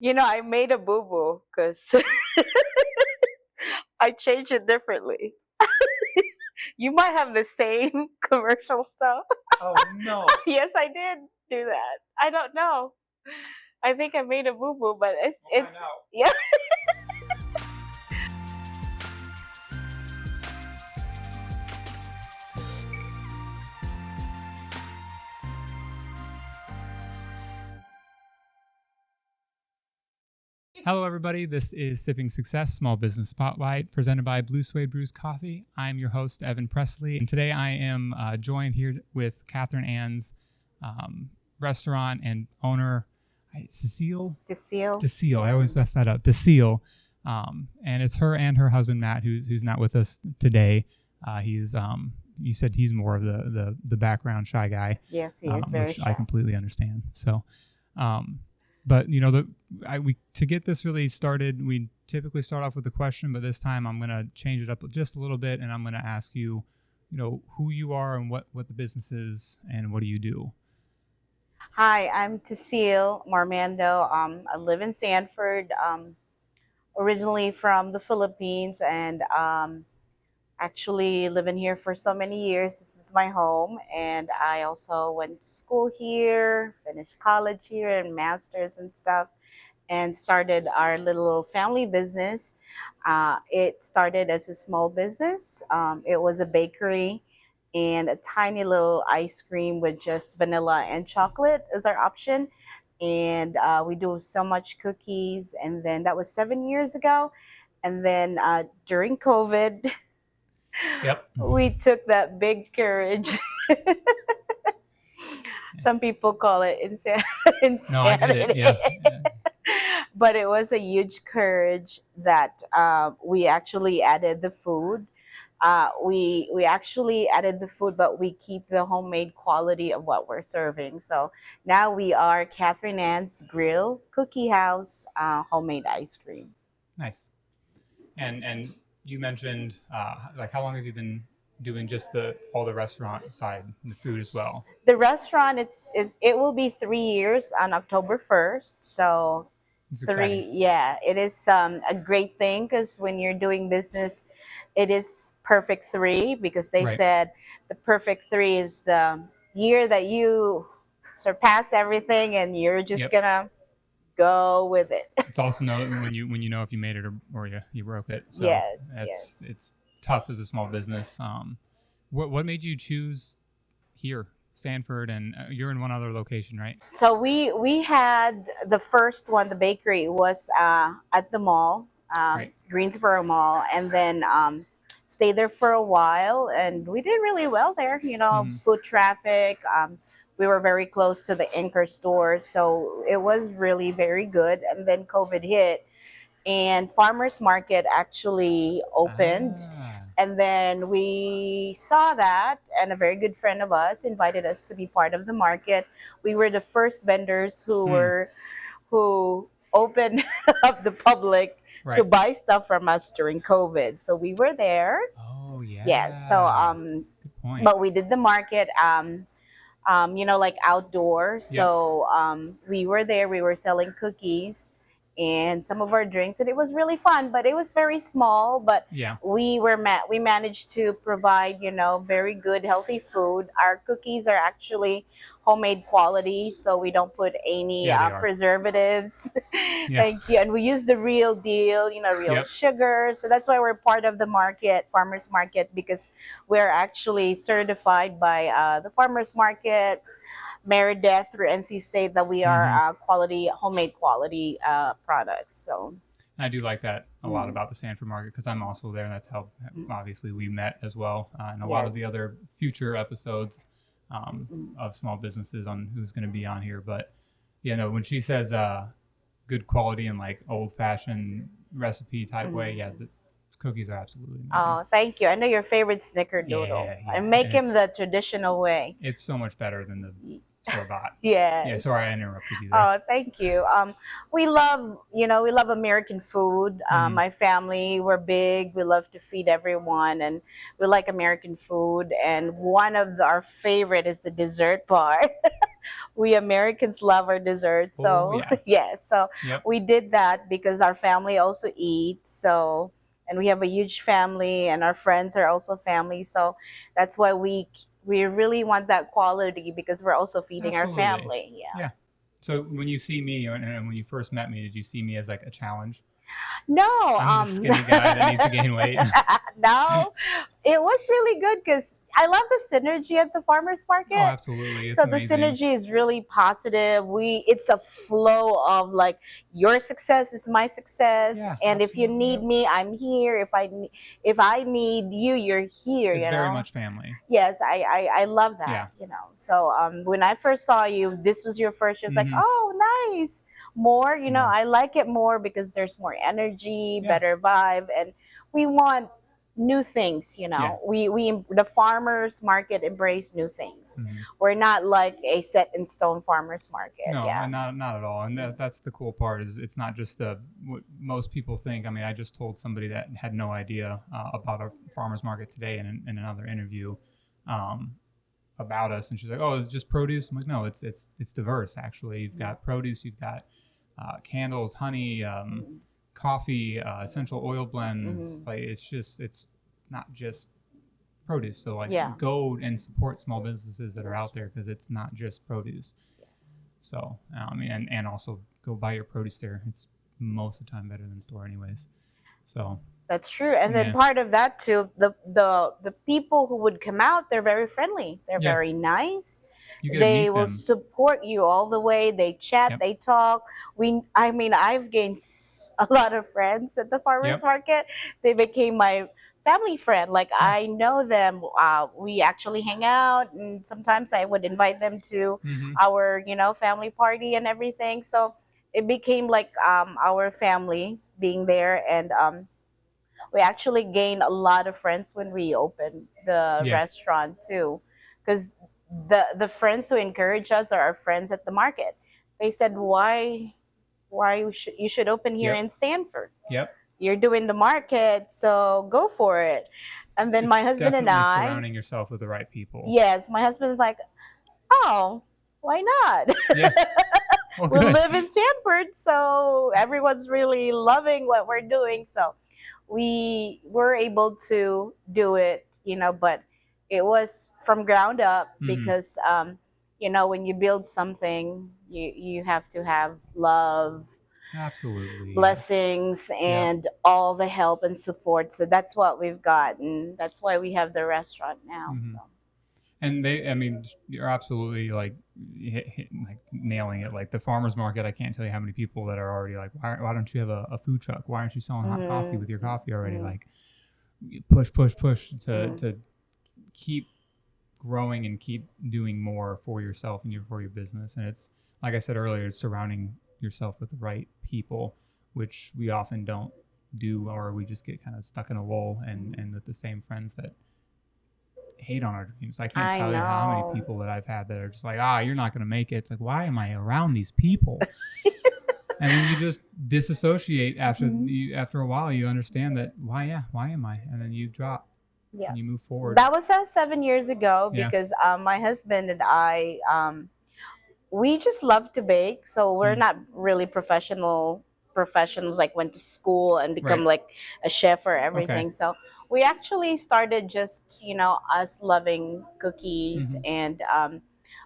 I made a boo-boo because I changed it differently. You might have the same commercial stuff. Oh no. Yes, I did do that. I don't know. I think I made a boo-boo, but it's We'll find it's out. yeah. Hello, everybody. This is Sipping Success Small Business Spotlight presented by Blue Suede Brews Coffee. I'm your host, Evan Presley, and today I am joined here with Catherine Ann's restaurant and owner, Cecile. Seal. Cecile. I always mess that up. Cecile. And it's her and her husband Matt who's not with us today. He's you said he's more of the background shy guy. Yes, he is very which shy. I completely understand. So, but to get this really started, we typically start off with a question, but this time I'm gonna change it up just a little bit, and I'm gonna ask you, who you are and what the business is and what do you do. Hi, I'm Cecile Marmando. I live in Sanford, originally from the Philippines, and actually living here for so many years. This is my home, and I also went to school here, finished college here, and masters and stuff, and started our little family business. It started as a small business. It was a bakery and a tiny little ice cream with just vanilla and chocolate as our option. And we do so much cookies. And then that was 7 years ago. And then during COVID, Yep. we took that big courage. Some people call it No, I get it. insanity. Yeah. Yeah. But it was a huge courage that we actually added the food. We actually added the food, but we keep the homemade quality of what we're serving. So now we are Catherine Ann's Grill Cookie House homemade ice cream. Nice. And you mentioned like how long have you been doing just all the restaurant side and the food as well? The restaurant it will be 3 years on October 1st. So It's exciting. three, yeah, it is a great thing because when you're doing business, it is perfect three because they Right. said the perfect three is the year that you surpass everything and you're just Yep. gonna go with it. It's also know when you know if you made it or you broke it. So Yes, yes. it's tough as a small business. What made you choose here, Sanford, and you're in one other location, right? So we had the first one, the bakery was at the mall, Right. Greensboro Mall, and then stayed there for a while, and we did really well there. Mm-hmm. Foot traffic. We were very close to the anchor stores, so it was really very good. And then COVID hit, and farmers market actually opened, Ah. and then we saw that, and a very good friend of us invited us to be part of the market. We were the first vendors who opened up the public to Right. buy stuff from us during COVID, so we were there. Oh Yes, so yeah. Good point. but we did the market, like outdoor. Yep. So we were there. We were selling cookies and some of our drinks, and it was really fun. But it was very small. But Yeah. we managed to provide very good healthy food. Our cookies are actually homemade quality, so we don't put any Yeah, they are. preservatives. Yeah. Thank you. And we use the real deal, real Yep. sugar. So that's why we're part of the market, farmers market, because we're actually certified by the farmers market, Meredith through NC State, that we are Mm-hmm. quality, homemade quality products. So I do like that a lot mm, about the Sanford market because I'm also there. And that's how mm, obviously we met as well. And a lot of the yes. other future episodes Mm, of small businesses on who's going to be on here. But when she says good quality and like old fashioned recipe type way, mm. yeah, the cookies are absolutely amazing. Oh, thank you. I know your favorite snickerdoodle. Yeah, I yeah, make and him the traditional way. it's so much better than the store bought. Yeah, sorry I Yes. interrupted you there. Oh, thank you. We love American food. Hmm. My family, we're big. We love to feed everyone, and we like American food. And one of our favorite is the dessert part. We Americans love our dessert. Oh So yeah. yes, so Yep. we did that because our family also eats. So and we have a huge family, and our friends are also family. So that's why we really want that quality because we're also feeding our Absolutely. family. Yeah. Yeah. So when you see me, and when you first met me, did you see me as like a challenge? No, I'm just a skinny guy that needs to gain weight. no, it was really good because I love the synergy at the farmers Oh, market. absolutely. It's So the amazing. synergy is really positive. It's a flow of like your success is my success, Yeah, and if you absolutely. need Yep. me, I'm here. If I need you, you're here. It's You very know. much family. Yes, I love that. Yeah. You know. So when I first saw you, this was your first. Just like, Hmm. oh, nice. More. You know, More. I like it more because there's more energy, Yeah. better vibe, and we want new things. You Yeah. know, we the farmers market embrace new things. Hmm. We're not like a set in stone farmers market. No, Yeah. and not at all. And that's the cool part is it's not just the what most people think. I mean, I just told somebody that had no idea about our farmers market today in another interview um, about us, and she's like, "Oh, it's just produce." I'm like, "No, it's diverse actually. You've got produce, you've got candles, honey, coffee, essential oil blends. Mhm. Like it's not just produce. So like Yeah. go and support small businesses that are That's out there because it's not just produce. yes. So I mean, and also go buy your produce there. It's most of the time better than store anyways. So That's true. And then yeah, part of that too, the people who would come out, they're very friendly. They're yeah, very nice. you get to They meet will them. support you all the way. They chat, Yep, they talk. I mean, I've gained a lot of friends at the farmers yep, market. They became my family friend. Like yeah, I know them. We actually hang out, and sometimes I would invite them to mm-hmm, our, family party and everything. So it became like our family being there, and we actually gained a lot of friends when we opened the yeah, restaurant too, because the friends who encourage us are our friends at the market. They said, why you should open here yep, in Sanford. yep. You're doing the market, so go for it. And then my It's husband and definitely I, surrounding yourself with the right people. yes, my husband's like, oh, why not? Yeah. Well, We good. live in Sanford, so everyone's really loving what we're doing. So we were able to do it, but it was from ground up Hmm. because, when you build something, you have to have love, Absolutely, yes. blessings, Yep. and all the help and support. So that's what we've got, and that's why we have the restaurant now. Hmm. So. And I mean, you're absolutely like like nailing it. Like the farmers market, I can't tell you how many people that are already like, why don't you have a food truck? Why aren't you selling hot coffee with your coffee already? Mm-hmm. Like push, push, push Mm-hmm. to keep growing and keep doing more for yourself and for your business. And it's like I said earlier, it's surrounding yourself with the right people, which we often don't do, or we just get kind of stuck in a lull and with the same friends that hate on our dreams. I can't I tell you how many know. people that I've had that are just like, you're not going to make it. It's like, why am I around these people? And then you just disassociate Mhm. after a while. You understand that why am I? And then you drop Yeah. and you move forward. That was 7 years ago Yeah. because my husband and I, we just love to bake. So we're Mm. not really professionals like went to school and become Right. like a chef or Okay. everything. So we actually started just, us loving cookies, Mm-hmm. and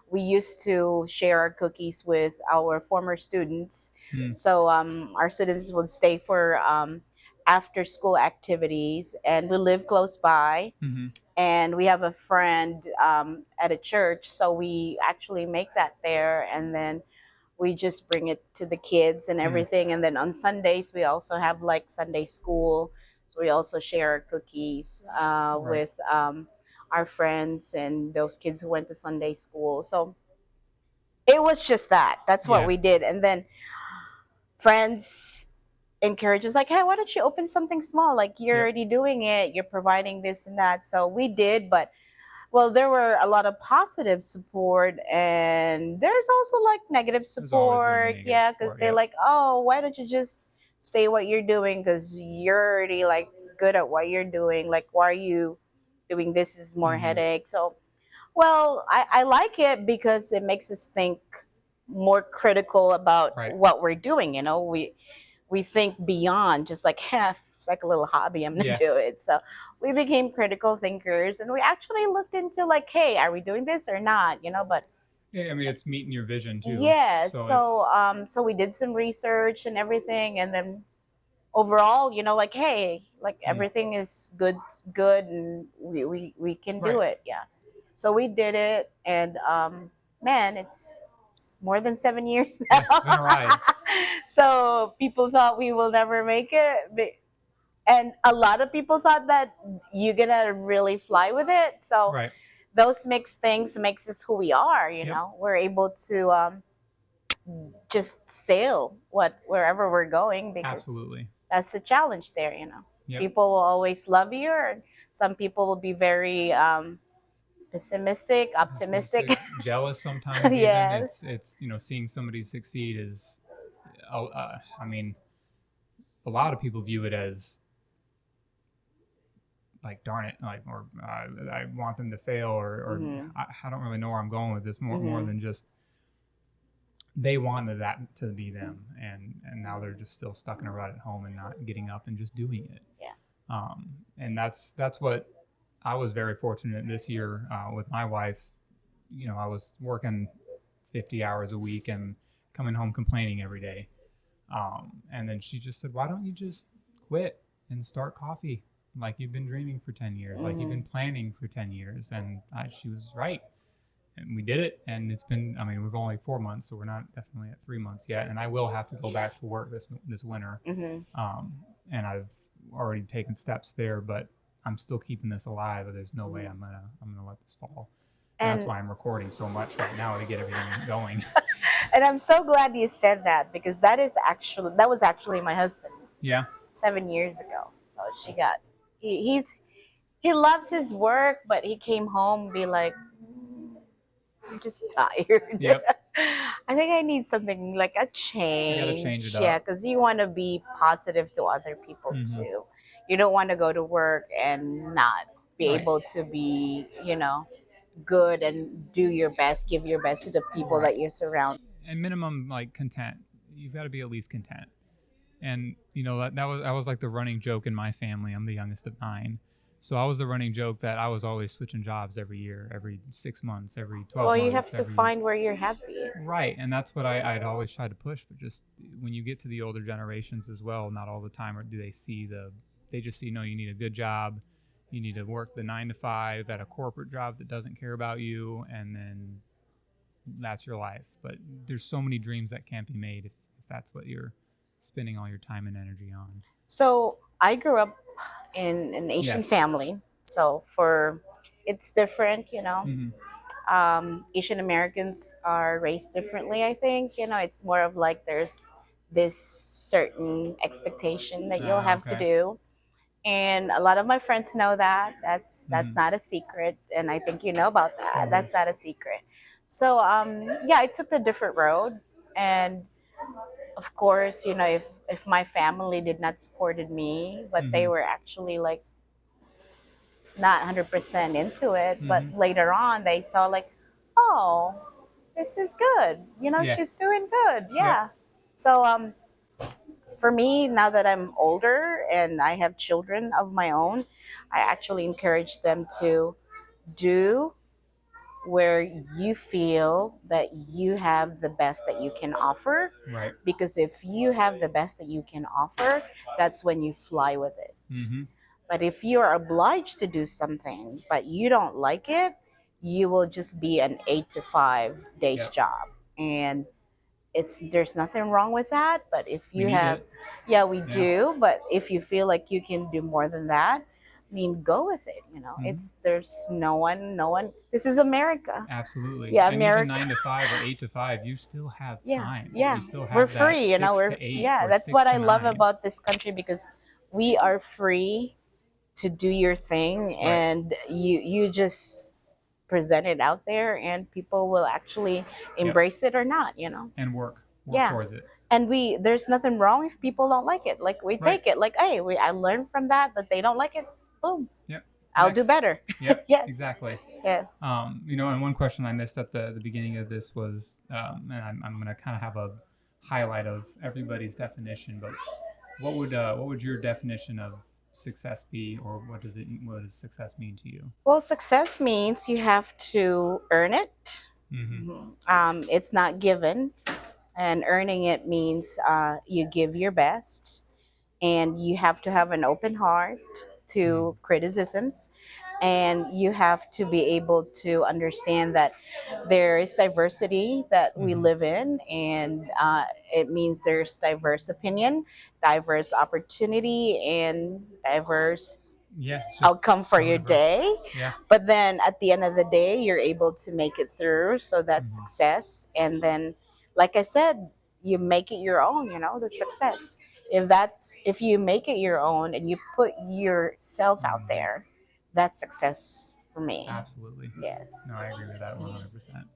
we used to share our cookies with our former students. Mm. So our students would stay for after school activities, and we live close by, Mm-hmm. and we have a friend at a church, so we actually make that there, and then we just bring it to the kids and Yeah. everything. And then on Sundays we also have like Sunday school, so we also share our cookies Right. with our friends and those kids who went to Sunday school. So it was just that's what Yeah. we did. And then friends encourage us like, hey, why don't you open something small, like you're Yep. already doing it, you're providing this and that. So we did, but Well, there were a lot of positive support, and there's also like negative There's always going to be support. negative Yeah, because support. they're Yep. like, oh, why don't you just stay what you're doing? Because you're already like good at what you're doing. Like, why are you doing this? Is more Mm-hmm. headache. So, well, I like it because it makes us think more critical about Right. what we're doing. You know, we think beyond just like, yeah, it's like a little hobby, I'm gonna Yeah. do it. So we became critical thinkers, and we actually looked into like, hey, are we doing this or not, but Yeah. I mean, it's meeting your vision too. yeah. So So it's so we did some research and everything, and then overall, like, hey, like yeah. everything is good, and we can do Right. it. Yeah. So we did it, and man, it's more than 7 years Yeah. It's been now. a ride. So people thought we will never make it, and a lot of people thought that you're gonna really fly with it. So Right. those mixed things makes us who we are. Yep. We're able to just sail wherever we're going, because Absolutely. that's the challenge there. Yep. People will always love you, or some people will be very pessimistic, optimistic. Pessimistic, jealous sometimes. Even Yes. it's seeing somebody succeed is, I mean, a lot of people view it as like darn it, like or I want them to fail, or Mm-hmm. I don't really know where I'm going with this more Mm-hmm. than just they wanted that to be them, and now they're just still stuck in a rut at home and not getting up and just doing it. Yeah. And that's what I was very fortunate this year with my wife. I was working 50 hours a week and coming home complaining every day. And then she just said, "Why don't you just quit and start coffee like you've been dreaming for 10 years, like you've Mm-hmm. been planning for 10 years?" And she was right. And we did it. And it's been, I mean, we've only 4 months, so we're not definitely at 3 months yet. And I will have to go back to work this winter. Mm-hmm. And I've already taken steps there, but I'm still keeping this alive. There's no way I'm gonna let this fall. And that's And why I'm recording so much right now to get everything going. and I'm so glad you said that, because that was actually my husband Yeah. 7 years ago. So he loves his work, but he came home and be like, I'm just tired. Yep. I think I need something like a You got to change it change. Yeah, up. because you want to be positive to other people Mm-hmm. too. You don't want to go to work and not be Right. able to be, good and do your best, give your best to the people Right. that you're surrounded. And minimum like content. You've got to be at least content. And that was like the running joke in my family. I'm the youngest of 9. So I was the running joke that I was always switching jobs every year, every 6 months, every 12 Well, you months, have to find where you're happy. right. And that's what I'd always try to push. But just when you get to the older generations as well, not all the time or do they see they just see, no, you need a good job. You need to work the 9 to 5 at a corporate job that doesn't care about you. And then that's your life. But there's so many dreams that can't be made if that's what you're spending all your time and energy on. So I grew up in an Asian Yes. family. So it's different. Mm-hmm. Asian Americans are raised differently, I think. It's more of like there's this certain expectation that you'll have to Okay. do. And a lot of my friends know that. That's Mhm. not a secret. And I think you know about that. Mhm. That's not a secret. So yeah, I took the different road. And of course, if my family did not supported me, but they Mhm. were actually like not 100% into it, but Mhm. later on they saw like, oh, this is good, Yeah. she's doing good. Yep. Yeah. So for me, now that I'm older and I have children of my own, I actually encourage them to do where you feel that you have the best that you can offer, Right. because if you have the best that you can offer, that's when you fly with it. Mhm. But if you're obliged to do something but you don't like it, you will just be an 8 to 5 days Yep. job. And there's nothing wrong with that. But if We you need have, it. yeah, we Yeah. do. But if you feel like you can do more than that, I mean, go with it. Mhm. There's no one. This is America. Absolutely. Yeah, And even America. 9 to 5 or 8 to 5, you still have Yeah, time. yeah. You still We're have that free. 6 to 8 or That's six what to I love nine. about this country, because we are free to do your thing, Right. and you just present it out there, and people will actually Yep. embrace it or not, you know. And work Yeah. towards it. And there's nothing wrong if people don't like it. Like we Right. take it like, hey, I learned from that they don't like it. Boom. Yep. I'll do Next. better. Yep. Yes. Exactly. Yes. And one question I missed at the beginning of this was, and I'm going to kind of have a highlight of everybody's definition, but what would your definition of success be, or what does success mean to you? Well, success means you have to earn it. Mm-hmm. It's not given, and earning it means you give your best, and you have to have an open heart to criticisms, and you have to be able to understand that there is diversity that we Mm-hmm. live in, and it means there's diverse opinion, diverse opportunity, and diverse Yeah, it's just outcome for so your diverse. day. Yeah. But then at the end of the day, you're able to make it through. So that's Mm-hmm. success. And then, like I said, you make it your own, you know, the success. If you make it your own and you put yourself out Mm-hmm. there, that's success for me. Absolutely. Yes. No, I agree with that 100%.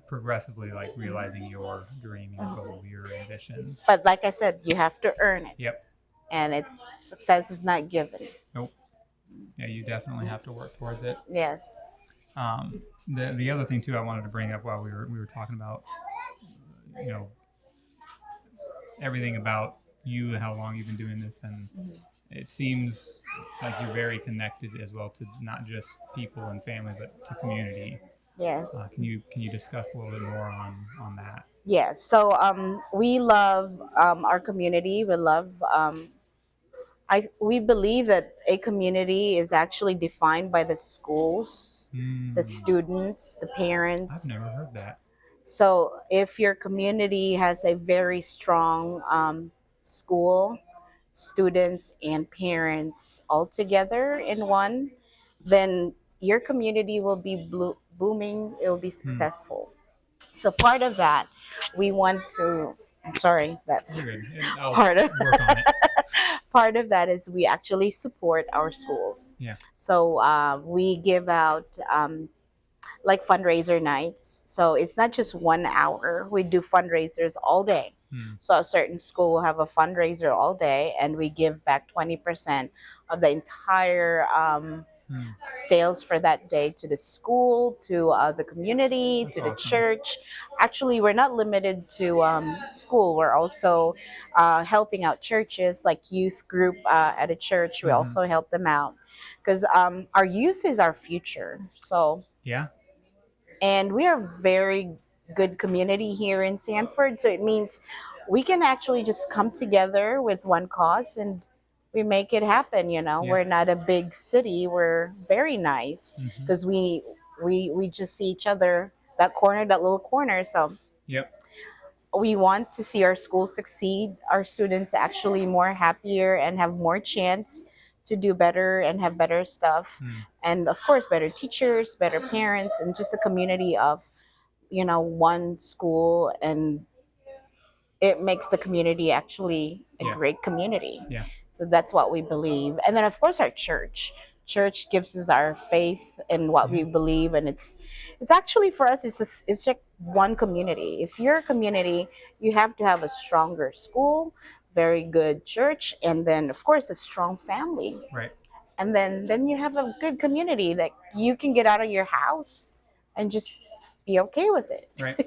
Progressively, like realizing your dream, your goal, your ambitions. But like I said, you have to earn it. Yep. And it's success is not given. Nope. Yeah, you definitely have to work towards it. Yes. The other thing too I wanted to bring up while we were talking about, you know, everything about you, how long you've been doing this, and it seems like you're very connected as well to not just people and family, but to community. Yes. Can you discuss a little bit more on that? Yes. So we love our community. We love we believe that a community is actually defined by the schools, the students, the I've parents. never heard that. So if your community has a very strong school, students, and parents all together in one, then your community will be booming. It will be successful. So part of that, we want to. I'm sorry, that's You're good. And I'll part of work on it. part of that is we actually support our schools. Yeah. So we give out like fundraiser nights. So it's not just 1 hour. We do fundraisers all day. So a certain school will have a fundraiser all day, and we give back 20% of the entire sales for that day to the school, to the community, That's to the awesome. church. Actually, we're not limited to school. We're also helping out churches, like youth group at a church. We also help them out because our youth is our future. So Yeah. and we are very good community here in Sanford. So it means we can actually just come together with one cause and we make it happen. You know, Yeah. we're not a big city. We're very nice because we just see each other that corner, that little corner. So Yep. we want to see our school succeed, our students actually more happier and have more chance to do better and have better stuff, and of course better teachers, better parents, and just a community of, you know, one school, and it makes the community actually a Yeah. great community. Yeah. So that's what we believe. And then of course our church gives us our faith in what we believe, and it's actually for us it's like one community. If you're a community, you have to have a stronger school, very good church, and then of course a strong family. Right. And then you have a good community that you can get out of your house and just be okay with it. Right.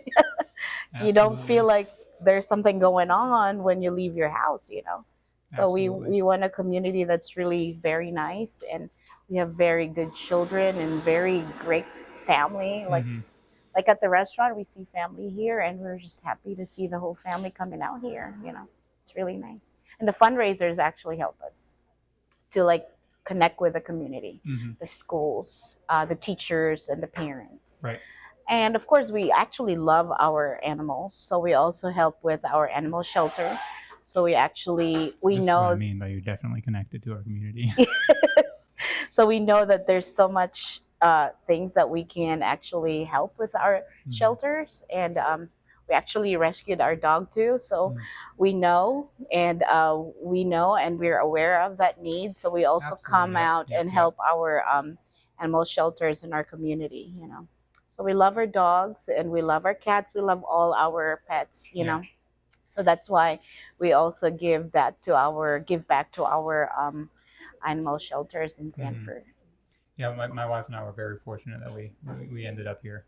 You don't Absolutely. feel like there's something going on when you leave your house, you know. So Absolutely. we want a community that's really very nice, and we have very good children and very great family. Like at the restaurant, we see family here, and we're just happy to see the whole family coming out here. You know, it's really nice. And the fundraisers actually help us to like connect with the community, the schools, the teachers, and the parents. Right. And of course, we actually love our animals, so we also help with our animal shelter. So we actually we This is what I know mean by you're definitely connected to our community. yes. So we know that there's so much things that we can actually help with our shelters, and we actually rescued our dog too. So we know, and we're aware of that need. So we also come Absolutely. Yep. out Yep. and Yep. help our animal shelters in our community, you know. So we love our dogs and we love our cats. We love all our pets, you Yeah. know. So that's why we also give back to our animal shelters in Hmm. Sanford. Yeah, my wife and I were very fortunate that we ended up here.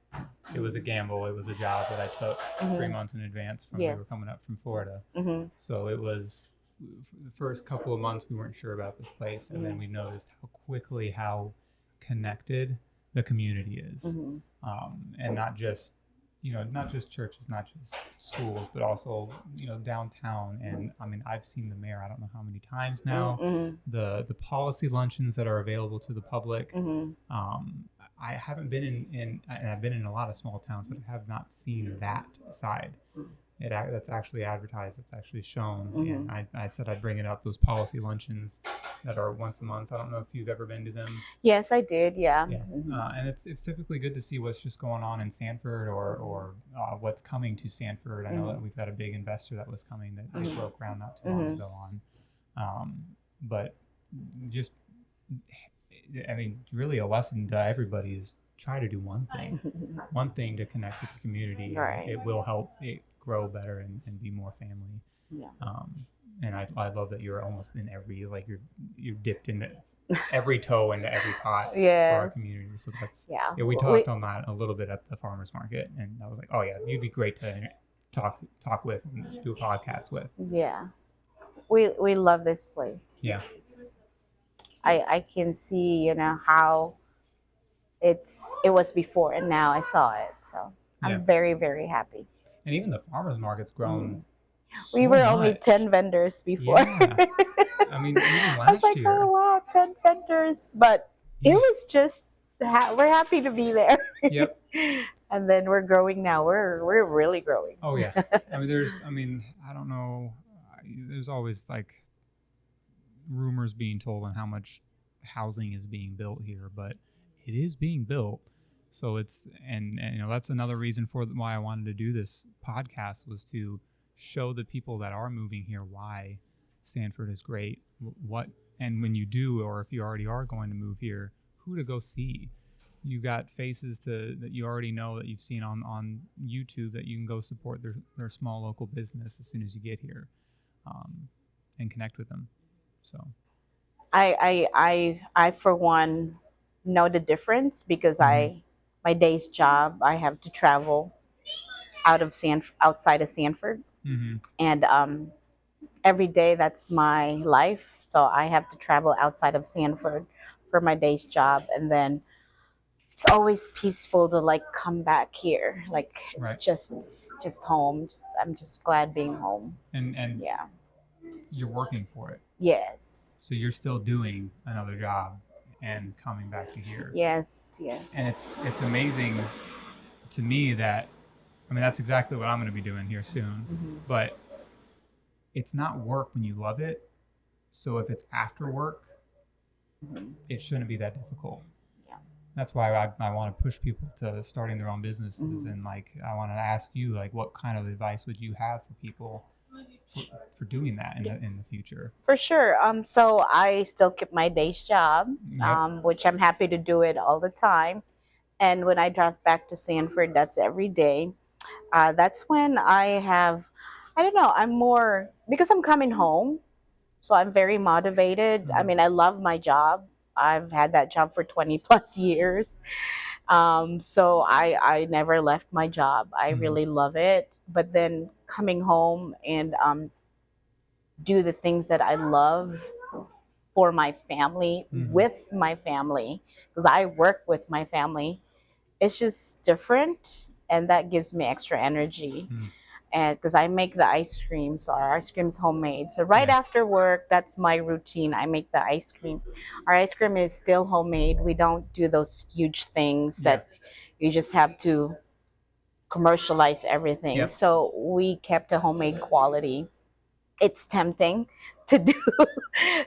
It was a gamble. It was a job that I took 3 months in advance from we were Yes. coming up from Florida. Mm-hmm. So it was the first couple of months we weren't sure about this place, and then we noticed how connected the community is, Mm-hmm. and not just churches, not just schools, but also downtown. And I mean, I've seen the mayor I don't know how many times now. Mm-hmm. The policy luncheons that are available to the public. Mm-hmm. I haven't been and I've been in a lot of small towns, but I have not seen that side. That's actually advertised. It's actually shown. Mm-hmm. And I said I'd bring it up. Those policy luncheons that are once a month. I don't know if you've ever been to them. Yes, I did. Yeah. Yeah, Mm-hmm. and it's typically good to see what's just going on in Sanford or what's coming to Sanford. I know that we've got a big investor that was coming that they broke ground not too long ago on, but just I mean, really a lesson to everybody is try to do one thing to connect with the community. Right. It will help it grow better and be more family. Yeah. And I love that you're almost in every you're dipped into every toe into every pot for our Yes. community. So that's Yeah. we talked on that a little bit at the farmers market, and I was like, oh yeah, you'd be great to talk with and do a podcast with. Yeah. We love this place. Yeah. I can see, you know, how it was before and now I saw it. So I'm Yeah. very, very happy. And even the farmers market's grown. So We were only much. 10 vendors before. Yeah. I mean, even I was last like, year. oh wow, 10 vendors. But it was just, we're happy to be there. Yep. And then we're growing now. We're really growing. Oh yeah. I mean, I don't know. There's always like rumors being told on how much housing is being built here, but it is being built. So it's and that's another reason for why I wanted to do this podcast was to show the people that are moving here why Sanford is great. What and when you do, or if you already are going to move here, who to go see. You got faces that you already know that you've seen on YouTube that you can go support their small local business as soon as you get here, and connect with them. So I for one know the difference because my day's job I have to travel outside of Sanford, and every day that's my life. So I have to travel outside of Sanford for my day's job, and then it's always peaceful to like come back here. Like it's Right. just home. I'm just glad being home. and Yeah. you're working for it, Yes. so you're still doing another job and coming back to here. Yes. Yes. And it's amazing to me that I mean that's exactly what I'm going to be doing here soon. But it's not work when you love it. So if it's after work, it shouldn't be that difficult. Yeah. That's why I want to push people to starting their own businesses, and like I want to ask you like what kind of advice would you have for people for doing that in the future? For sure. So I still keep my day's job, Yep. which I'm happy to do it all the time. And when I drive back to Sanford, that's every day. That's when I don't know, I'm more, because I'm coming home, so I'm very motivated. I mean, I love my job. I've had that job for 20 plus years. So I never left my job. I really love it. But then coming home and do the things that I love for my family, with my family, because I work with my family, it's just different. And that gives me extra energy. And because I make the ice cream, so our ice cream is homemade. So right Yes. after work, that's my routine. I make the ice cream. Our ice cream is still homemade. We don't do those huge things that you just have to commercialize everything. Yep. So we kept a homemade quality. It's tempting to do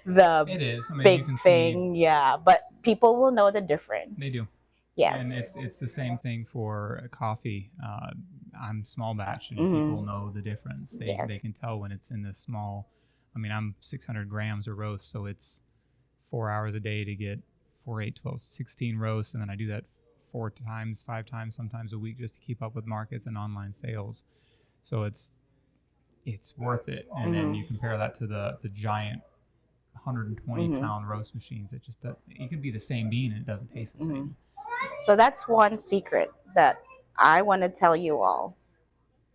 the It is. I mean, you big can see thing, yeah, but people will know the difference. they do. Yes. And it's the same thing for coffee. I'm small batch, and people know the difference. They can tell when it's in the small. I mean, I'm 600 grams of roast, so it's 4 hours a day to get 4, 8, 12, 16 roasts, and then I do that 4 times, 5 times, sometimes a week just to keep up with markets and online sales. So it's worth it. And then you compare that to the giant 120 pound roast machines. It just it can be the same bean and it doesn't taste the same. So that's one secret that I want to tell you all.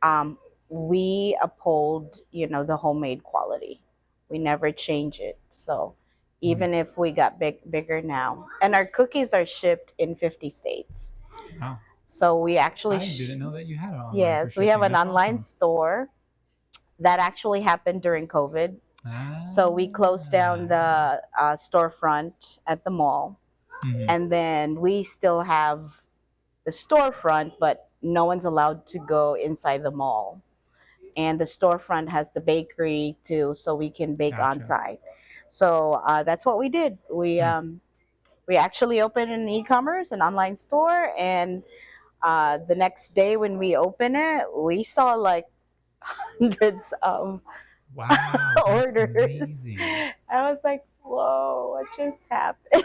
Um, we uphold, the homemade quality. We never change it. So even if we got bigger now, and our cookies are shipped in 50 states. Wow. So we actually I didn't know that you had it online. Yes, we have an online store that actually happened during COVID. So we closed down the storefront at the mall, and then we still have the storefront, but no one's allowed to go inside the mall. And the storefront has the bakery too, so we can bake on site. So that's what we did. We actually opened an e-commerce, an online store, and the next day when we opened it, we saw like hundreds of orders. Amazing. I was like, whoa, what just happened?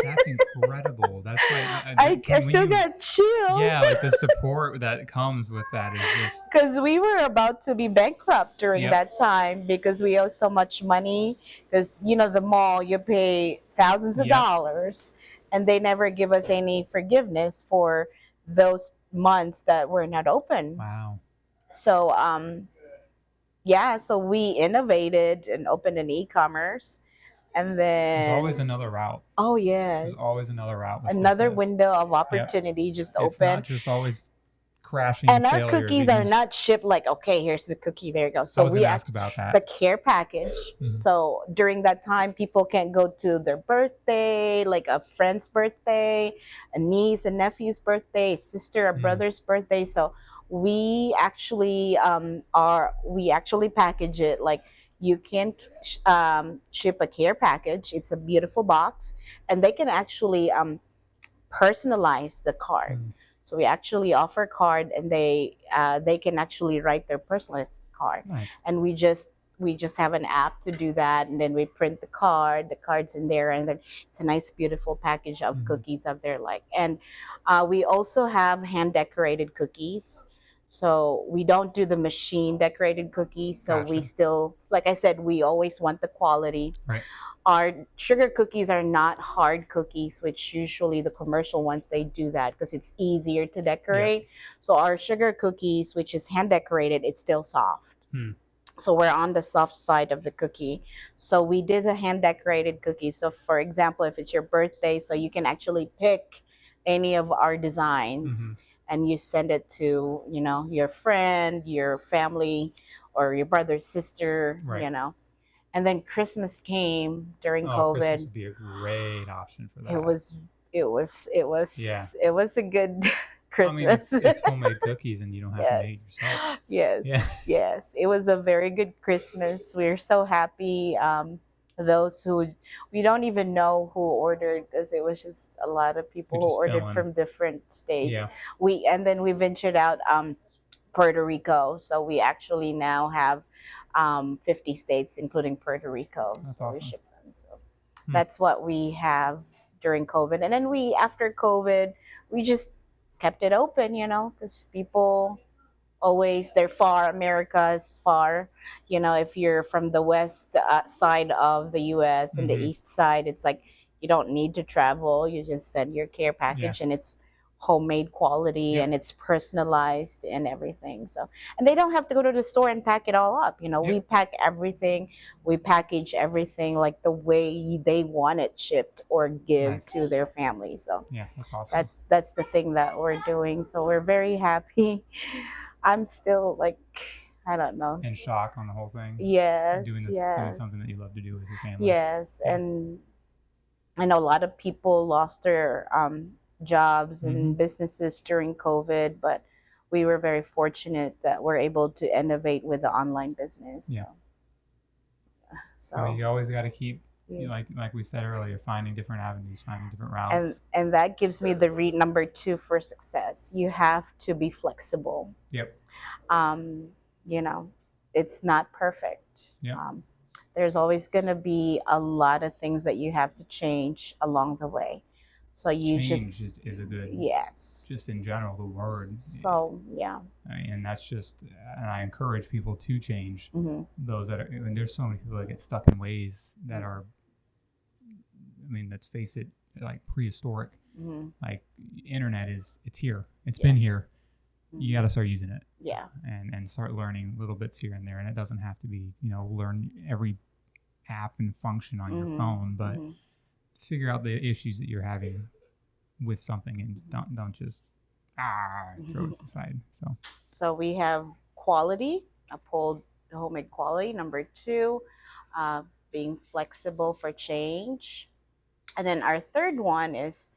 That's incredible. That's like I still got chills. Yeah, like the support that comes with that is just because we were about to be bankrupt during that time because we owe so much money. Because the mall, you pay thousands of dollars, and they never give us any forgiveness for those months that we're not open. Wow. So so we innovated and opened an e-commerce, and then there's always another route. Oh yes, there's always another route. Another window of opportunity just opened. It's not just always crashing. And our cookies are not shipped like, okay, here's the cookie, there you go. So we ask about that. It's a care package. So during that time, people can't go to their birthday, like a friend's birthday, a niece and nephew's birthday, a sister or brother's birthday. So we actually package it like you can ship a care package. It's a beautiful box, and they can actually personalize the card. So we actually offer a card, and they can actually write their personalized card. Nice. And we just have an app to do that, and then we print the card. The card's in there, and then it's a nice, beautiful package of cookies of their like. And we also have hand decorated cookies. So we don't do the machine decorated cookies. So we still, like I said, we always want the quality. Right. Our sugar cookies are not hard cookies, which usually the commercial ones, they do that because it's easier to decorate. Yeah. So our sugar cookies, which is hand decorated, it's still soft. So we're on the soft side of the cookie. So we did the hand decorated cookies. So for example, if it's your birthday, so you can actually pick any of our designs and you send it to, your friend, your family, or your brother, sister, And then Christmas came during COVID. Christmas would be a great option for that. It was a good Christmas. I mean, it's homemade cookies, and you don't have to make it yourself. Yes. It was a very good Christmas. We're so happy. Those who we don't even know who ordered, because it was just a lot of people who ordered from different states. Yeah. Then we ventured out Puerto Rico, so we actually now have 50 states, including Puerto Rico. That's awesome. We ship them. So that's what we have during COVID. And then after COVID, we just kept it open, because people always, they're far. America is far. If you're from the west side of the U.S. and the east side, it's like you don't need to travel. You just send your care package, and it's homemade quality, and it's personalized and everything. So, and they don't have to go to the store and pack it all up. We pack everything, we package everything like the way they want it shipped or give to their family. So that's awesome. That's the thing that we're doing. So we're very happy. I'm still like, I don't know, in shock on the whole thing. Yes, doing something that you love to do with your family. Yes, and I know a lot of people lost their jobs and businesses during COVID, but we were very fortunate that we're able to innovate with the online business. Yeah. So you always got to keep, like we said earlier, finding different avenues, finding different routes. And that gives me the number 2 for success. You have to be flexible. Yep. It's not perfect. Yeah. there's always going to be a lot of things that you have to change along the way. So you Change just, is a good, yes. just in general, the word. So, yeah. And that's just, and I encourage people to change. Hmm. Those that are, I mean, there's so many people that get stuck in ways that are, I mean, let's face it, like prehistoric. Hmm. Like internet it's here. It's been Yes. here. You got to start using it. Yeah. And start learning little bits here and there. And it doesn't have to be, learn every app and function on your phone, but figure out the issues that you're having with something, and don't just throw it aside. So we have quality, uphold homemade quality. Number two, being flexible for change. And then our third one is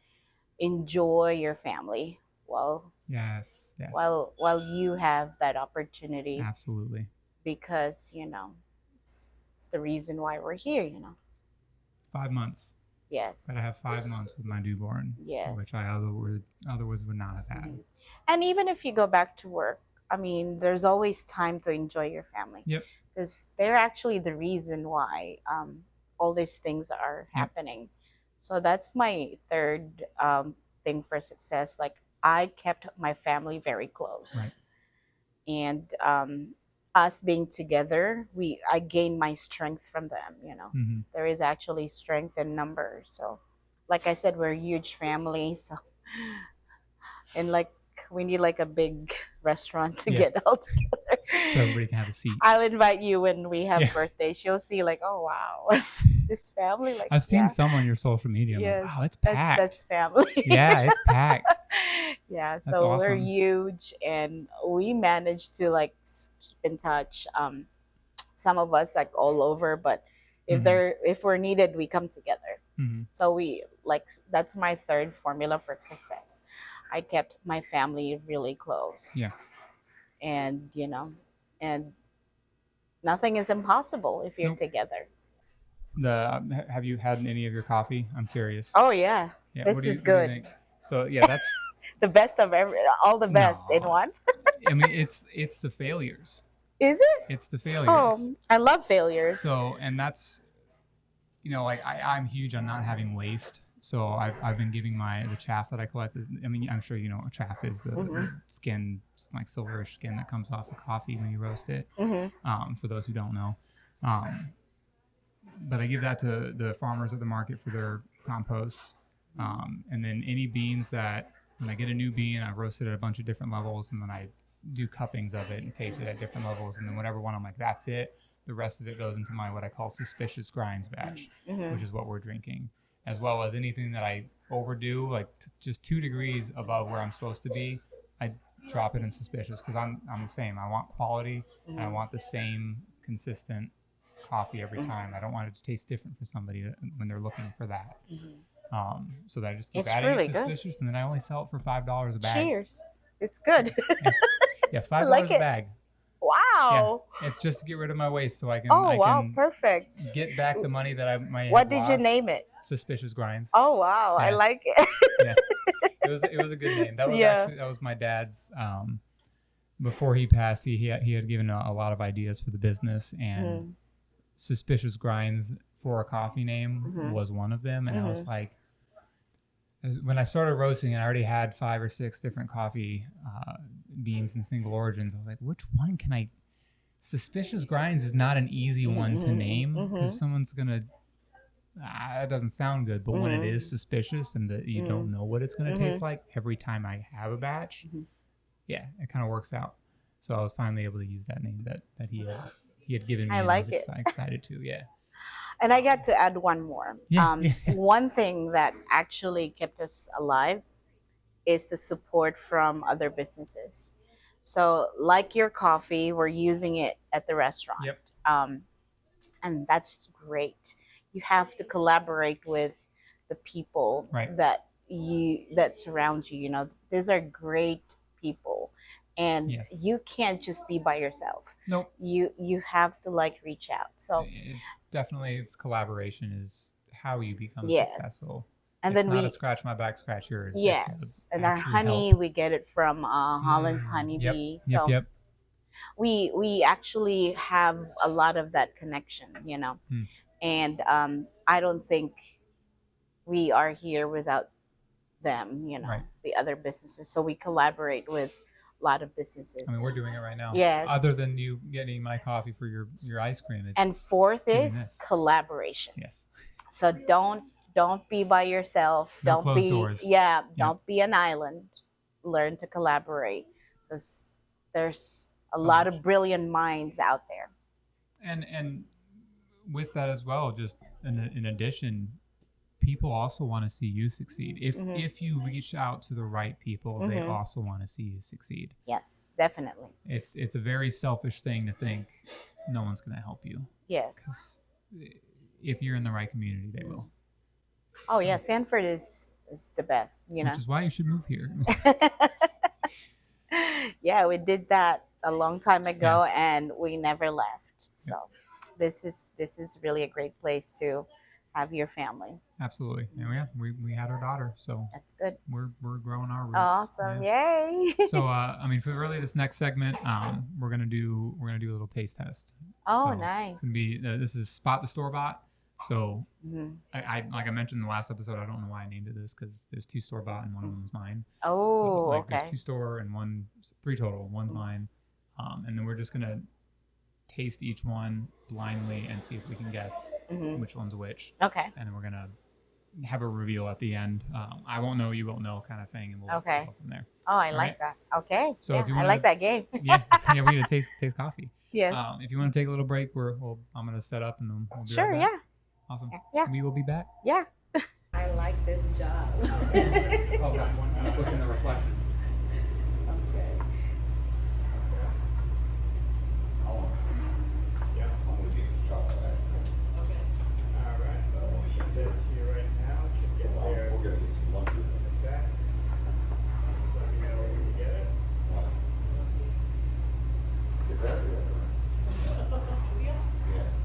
enjoy your family. Well, yes, while you have that opportunity, absolutely, because it's the reason why we're here. 5 months. Yes. But I have 5 months with my newborn. Yes. Which I otherwise would not have had. And even if you go back to work, I mean, there's always time to enjoy your family. Yep. Because they're actually the reason why all these things are happening. So that's my third thing for success. Like, I kept my family very close. Right. And us being together, I gained my strength from them. Mm-hmm. There is actually strength in numbers. So, like I said, we're a huge family. So, and like, we need like a big restaurant to get all together, so everybody can have a seat. I'll invite you when we have birthdays. You'll see, like, oh wow, this family. Like, I've seen some on your social media. Yes, like, wow, it's packed. That's family. Yeah, it's packed. Yeah, so that's awesome. We're huge, and we managed to like keep in touch. Some of us like all over, but if we're needed, we come together. Mm-hmm. So that's my third formula for success. I kept my family really close. Yeah. And and nothing is impossible if you're together. Have you had any of your coffee? I'm curious. Oh yeah. This is good. What do you think? So yeah, that's the best of all the best in one. I mean, it's the failures. Is it? It's the failures. Oh, I love failures. So, and that's, like I'm huge on not having waste. So I've been giving the chaff that I collected. I mean, I'm sure chaff is the skin, like silverish skin that comes off the coffee when you roast it. For those who don't know, but I give that to the farmers at the market for their compost. And then any beans that, when I get a new bean, I roast it at a bunch of different levels, and then I do cuppings of it and taste it at different levels. And then whatever one I'm like, that's it. The rest of it goes into my what I call suspicious grinds batch, which is what we're drinking. As well as anything that I overdo, like just 2 degrees above where I'm supposed to be, I drop it in suspicious, because I'm the same. I want quality, and I want the same consistent coffee every time. I don't want it to taste different for somebody when they're looking for that. So that I just keep adding it to suspicious, and then I only sell it for $5 a bag. Cheers! It's good. Yeah, $5 a bag. Wow. Yeah, it's just to get rid of my waste, so I can. Wow, perfect. Get back the money that I might have What did lost. you name it? Suspicious Grinds. Oh wow, I like it. Yeah, it was a good name. That was actually my dad's. Before he passed, he had given a lot of ideas for the business, and Suspicious Grinds for a coffee name was one of them. And I was like, when I started roasting, I already had 5 or 6 different coffee beans and single origins. I was like, which one can I? Suspicious Grinds is not an easy one to name, because someone's gonna. It doesn't sound good, but when it is suspicious and that you don't know what it's gonna taste like every time I have a batch, yeah, it kind of works out. So I was finally able to use that name that he had given me. I like it. Excited to, yeah. And I got to add one more. Yeah. One thing that actually kept us alive is the support from other businesses. So, like your coffee, we're using it at the restaurant. Yep. And that's great. You have to collaborate with the people that surround you. These are great people, and you can't just be by yourself. Nope. You have to reach out. So it's collaboration is how you become successful. And it's then not a scratch my back, scratch yours. Yes, and our honey, we get it from Holland's Honeybee. Yep. We actually have a lot of that connection, you know. Hmm. And I don't think we are here without them, you know, Right. the other businesses. So we collaborate with a lot of I businesses. mean, we're doing it right now. Yes. Other than you getting my coffee for your ice cream, it's And fourth doing is this. collaboration. Yes. So don't be by yourself. No Don't closed be doors. yeah, Yeah. don't be an island. Learn to collaborate, because there's a So lot much. of brilliant minds out there. And with that as well, just in addition, people also want to see you succeed. If you reach out to the right people, they also want to see you succeed. Yes, definitely. It's a very selfish thing to think no one's going to help you. Yes. If you're in the right community, they will. Oh yeah, Sanford is the best, you know. Which is why you should move here. Yeah, we did that a long time ago, and we never left. So this is really a great place to have your family. Absolutely. And yeah, we had our daughter, so that's good. We're growing our roots. Awesome. Yeah. Yay. So I mean, for really this next segment, we're gonna do a little taste test. Oh, so nice. It's gonna be this is Spot the Store Bought. So I like I mentioned in the last episode, I don't know why I named it this, because there's 2 store bought and one of them is mine. Oh, so, like, okay. There's 2 store and 3 total. One's mine, and then we're just gonna taste each one blindly and see if we can guess which one's which. Okay. And then we're gonna have a reveal at the end. I won't know, you won't know, kind of thing, and we'll go from there. Oh, I like that. Okay. So yeah, if you I like that game. yeah, we need to taste coffee. Yes. If you want to take a little break, I'm gonna set up and then we'll be sure. right back. Yeah. Awesome. Yeah. We will be back. Yeah. I like this job. Oh, I'm looking at the reflection. Okay. Yeah, I'm gonna get this chocolate. Okay. All right. I'll ship that to you right now. It should get there We're gonna get some lunch. Uh-huh. in a sec. Just let me know when you get it. Oh Get that together. Yeah.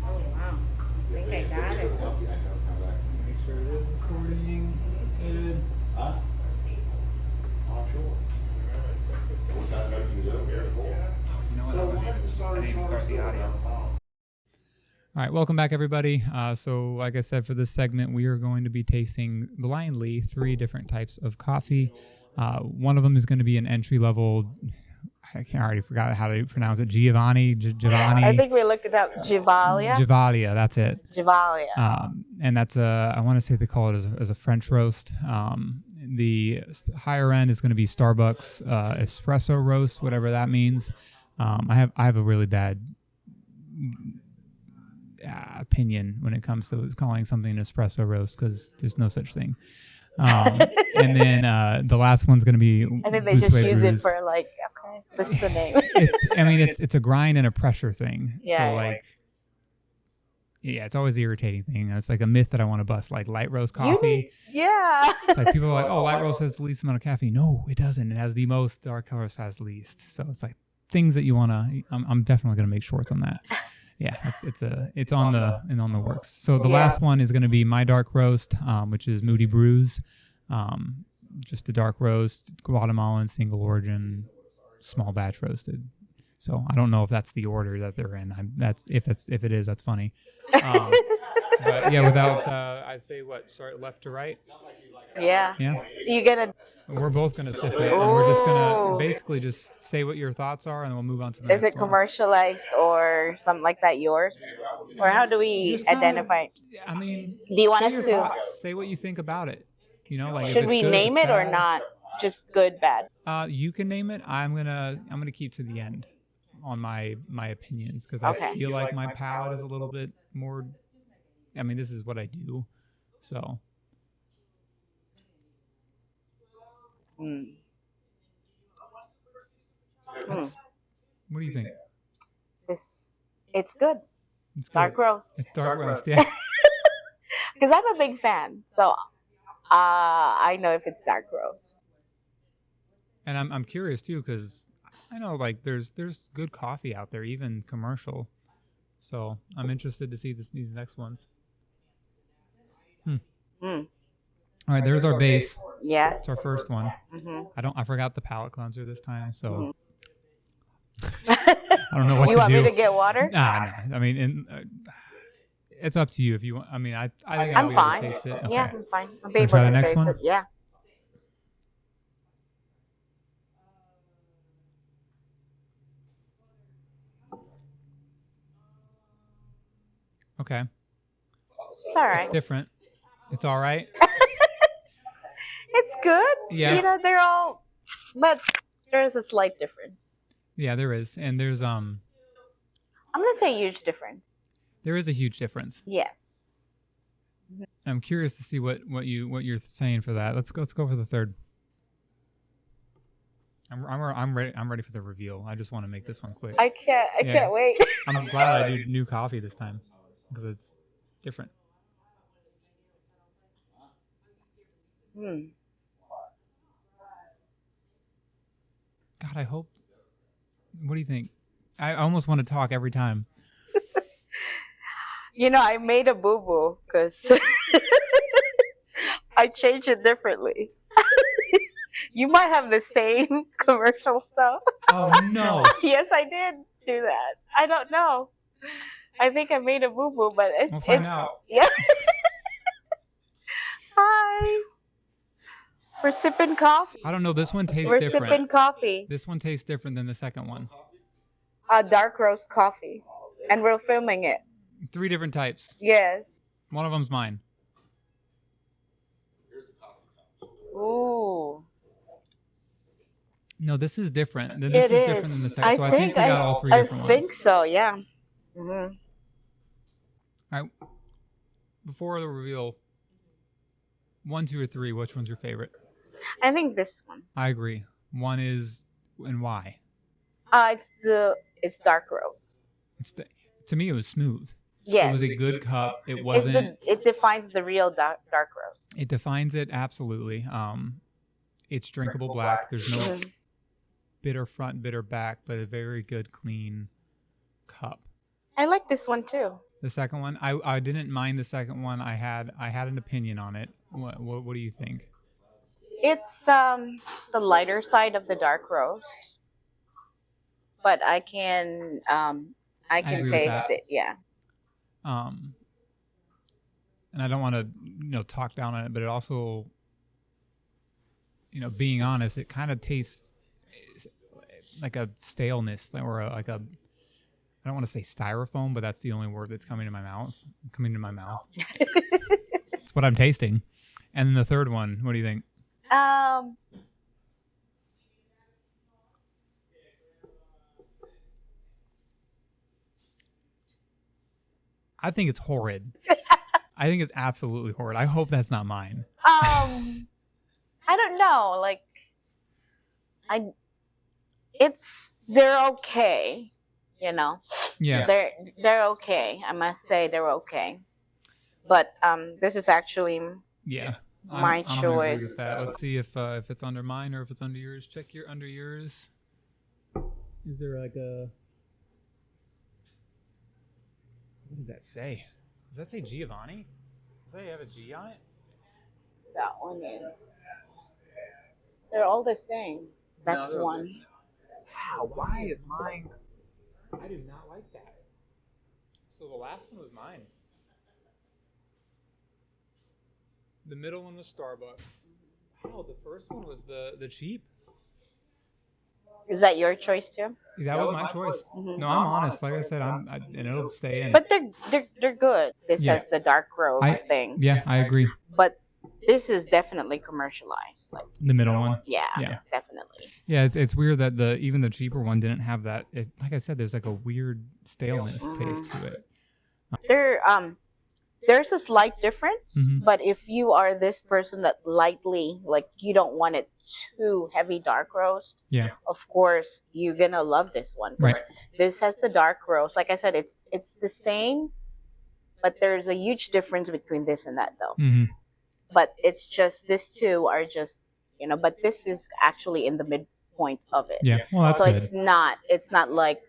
wow. I think I got it. Lucky, I know, come back. Make sure it is recording. Good. Huh? Oh, sure. What time do you live here for? You know what? So what the I need to start the audio. Oh. All right, welcome back, everybody. So, like I said, for this segment, we are going to be tasting blindly 3 different types of coffee. One of them is going to be an entry level. I already forgot how to pronounce it. Giovanni. I think we looked it up. Givalia. Givalia, that's it. Givalia. And that's I want to say they call it as a French roast. The higher end is going to be Starbucks espresso roast, whatever that means. I have a really bad opinion when it comes to calling something an espresso roast, because there's no such thing. And then the last one's going to be I think they Blue just Suede use Brews. it for like, okay, this is the name. It's a grind and a pressure thing. Yeah. So like, yeah, it's always the irritating thing. It's like a myth that I want to bust, like light roast coffee. Yeah. It's like people are like, oh, light roast has the least amount of caffeine. No, it doesn't. It has the most. Dark roast has the least. So it's like things that you want to. I'm definitely going to make shorts on that. Yeah, it's on the works. So the last one is going to be my dark roast, which is Moody Brews, just a dark roast, Guatemalan single origin, small batch roasted. So I don't know if that's the order that they're in. If it is, that's funny. But yeah, without I'd say start left to right. Yeah. Yeah. You gonna? We're both gonna sip it, and we're just gonna basically just say what your thoughts are, and then we'll move on to the next Is it one. commercialized or something like that? Yours, or how do we Just kinda- identify? I mean, Do you want say us your to? thoughts. Say what you think about it. You know, like if Should it's we good, if name it's it or bad. not? Just good, bad. You can name it. I'm gonna keep to the end on my opinions, because Okay. I feel like my palate is a little bit more. I mean, this is what I do, so. Mm. What do you think? It's good. It's good. Dark roast. It's dark roast, yeah. Because I'm a big fan, so I know if it's dark roast. And I'm curious too, because I know like there's good coffee out there, even commercial. So I'm interested to see these next ones. Mm. All right, there's our base. Yes. It's our first one. Mm-hmm. I forgot the palate cleanser this time, so I don't know what You to want do. me to get water? No. I mean, it's up to you if you want. I mean, I think I'll I'm be able fine. to taste it. Okay. Yeah, I'm fine. I'll be Wanna able try the to next taste one? it. Yeah. Okay. It's all right. It's different. It's all right. It's good. Yeah. You know, they're all, but there's a slight difference. Yeah, there is, and there's I'm gonna say huge difference. there is a huge difference. Yes. I'm curious to see what you're saying for that. Let's go for the third. I'm ready for the reveal. I just want to make this one quick. I can't wait. I'm glad I do new coffee this time because it's different. Hmm. God, I hope. What do you think? I almost want to talk every time. You know, I made a boo boo because I changed it differently. You might have the same commercial stuff. Oh no! Yes, I did do that. I don't know. I think I made a boo boo, but We'll find out. yeah. Hi. We're sipping coffee. I don't know. This one tastes We're different. sipping coffee. This one tastes different than the second one. Dark roast coffee, and we're filming it. 3 different types. Yes. One of them's mine. Ooh. No, this is different. This is different than the second. So I think we got all 3 different ones. I think so. Yeah. Mm-hmm. All right. Before the reveal, 1, 2, or 3. Which one's your favorite? I think this one. I agree. 1 is, and why? It's dark roast. To me, it was smooth. Yes. It was a good cup. It wasn't. It defines the real dark roast. It defines it absolutely. It's drinkable black. There's no Mhm. bitter front, bitter back, but a very good, clean cup. I like this one too. The second one, I didn't mind the second one. I had an opinion on it. What do you think? It's the lighter side of the dark roast, but I can agree with taste that. it. Yeah. And I don't want to talk down on it, but it also, being honest, it kind of tastes like a staleness or like a. I don't want to say styrofoam, but that's the only word that's coming to my mouth. It's what I'm tasting. And then the third one, what do you think? I think it's horrid. I think it's absolutely horrid. I hope that's not mine. I don't know. Like, they're okay. Yeah. They're okay. I must say they're okay. But this is actually Yeah. my I'm gonna choice. agree with that. Let's see if it's under mine or if it's under yours. Check under yours. Is there like a? What does that say? Does that say Giovanni? Does that have a G on it? That one is. They're all the same. That's one. Wow, why is mine? I do not like that. So the last one was mine. The middle one was Starbucks. Wow, the first one was the cheap. Is that your choice too? That was my choice. Mhm. No, I'm honest. Like I said, and it'll stay in. But they're good. This has the dark roast thing. Yeah, I agree. But this is definitely commercialized. Like, The middle one. yeah, Yeah. definitely. Yeah, it's weird that even the cheaper one didn't have that. Like I said, there's like a weird staleness taste to it. There's a slight difference, Mhm. but if you are this person that lightly, like, you don't want it too heavy dark roast, Yeah. of course you're gonna love this one. 'Cause Right. This has the dark roast. Like I said, it's the same, but there's a huge difference between this and that though. Mm-hmm. But it's just these two are just but this is actually in the midpoint of it. Yeah. Well, that's So good. it's not like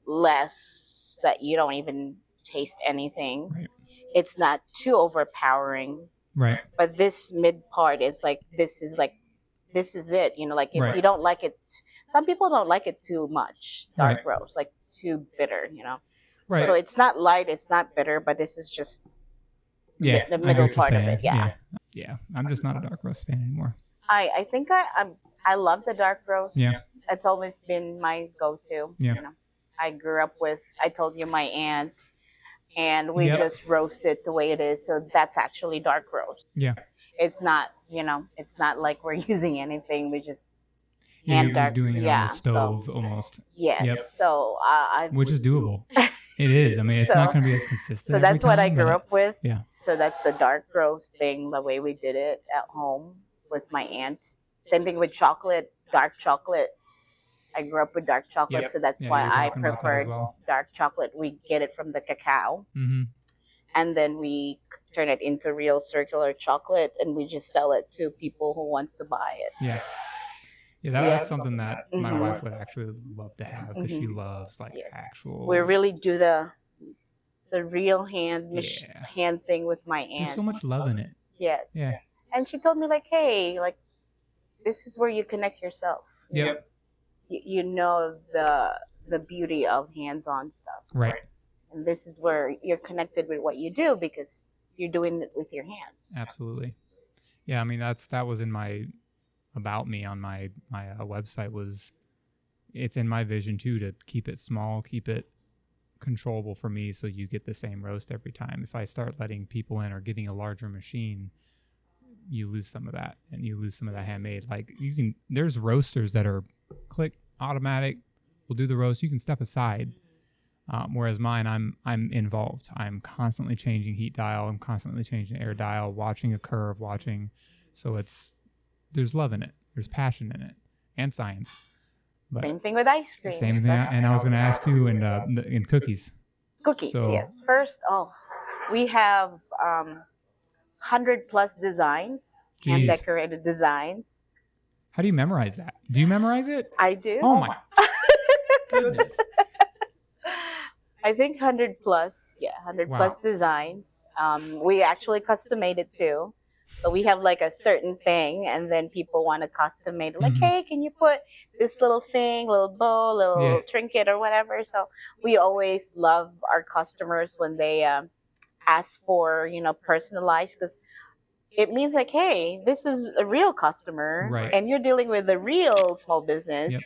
less that you don't even taste anything. Right. It's not too overpowering, Right. but this mid part is like this is it. Like, if Right. you don't like it, some people don't like it too much, dark Right. roast, like too bitter, you know. Right. So it's not light, it's not bitter, but this is just Yeah, the I get middle what you're part of saying. it. Yeah. Yeah. I'm just not a dark roast fan anymore. I think I love the dark roast. Yeah. It's always been my go-to. Yeah. You know, I grew up with. I told you my aunt, and we Yep. just roast it the way it is. So that's actually dark roast. Yeah. It's not. You know, it's not like we're using anything. We just Yeah, hand you're dark. doing it on Yeah. the stove almost. Yes. Yep. So Which is doable. It is. I mean, it's not going to be as consistent. So that's every what I time, grew but- up with. Yeah. So that's the dark roast thing, the way we did it at home with my aunt. Same thing with chocolate, dark chocolate. I grew up with dark chocolate, Yep. so that's Yeah, why you were I talking about that as preferred well. dark chocolate. We get it from the cacao, Mm-hmm. and then we turn it into real circular chocolate, and we just sell it to people who wants to buy it. Yeah. Yeah, that's something that my Mhm. wife would actually love to have because she Mhm. loves like Yes. actual. We really do the real hand Yeah. hand thing with my aunt. There's so much love in it. Yes. Yeah. And she told me like, hey, like this is where you connect yourself. Yep. You know the beauty of hands-on stuff. Right. And this is where you're connected with what you do because you're doing it with your hands. Absolutely. Yeah, I mean that was in my about me on my website was it's in my vision too to keep it small, keep it controllable for me so you get the same roast every time. If I start letting people in or getting a larger machine, you lose some of that and you lose some of that handmade. Like there's roasters that are click automatic, will do the roast, you can step aside. Whereas mine, I'm involved. I'm constantly changing heat dial. I'm constantly changing air dial, watching a curve, so there's love in it. There's passion in it and science. But same thing with ice cream. same thing. And I was going to ask too, in cookies. Cookies, So- yes. First, we have 100+ designs, hand Jeez. decorated designs. How do you memorize that? Do you memorize it? I do. Oh my goodness. I think 100+, 100+ Wow. designs. We actually custom made it too. So we have like a certain thing, and then people want to custom made it. Like, Mhm. hey, can you put this little thing, little bow, little Yeah. trinket or whatever? So we always love our customers when they ask for, personalized, because it means like, hey, this is a real customer, Right. and you're dealing with a real small business. Yep.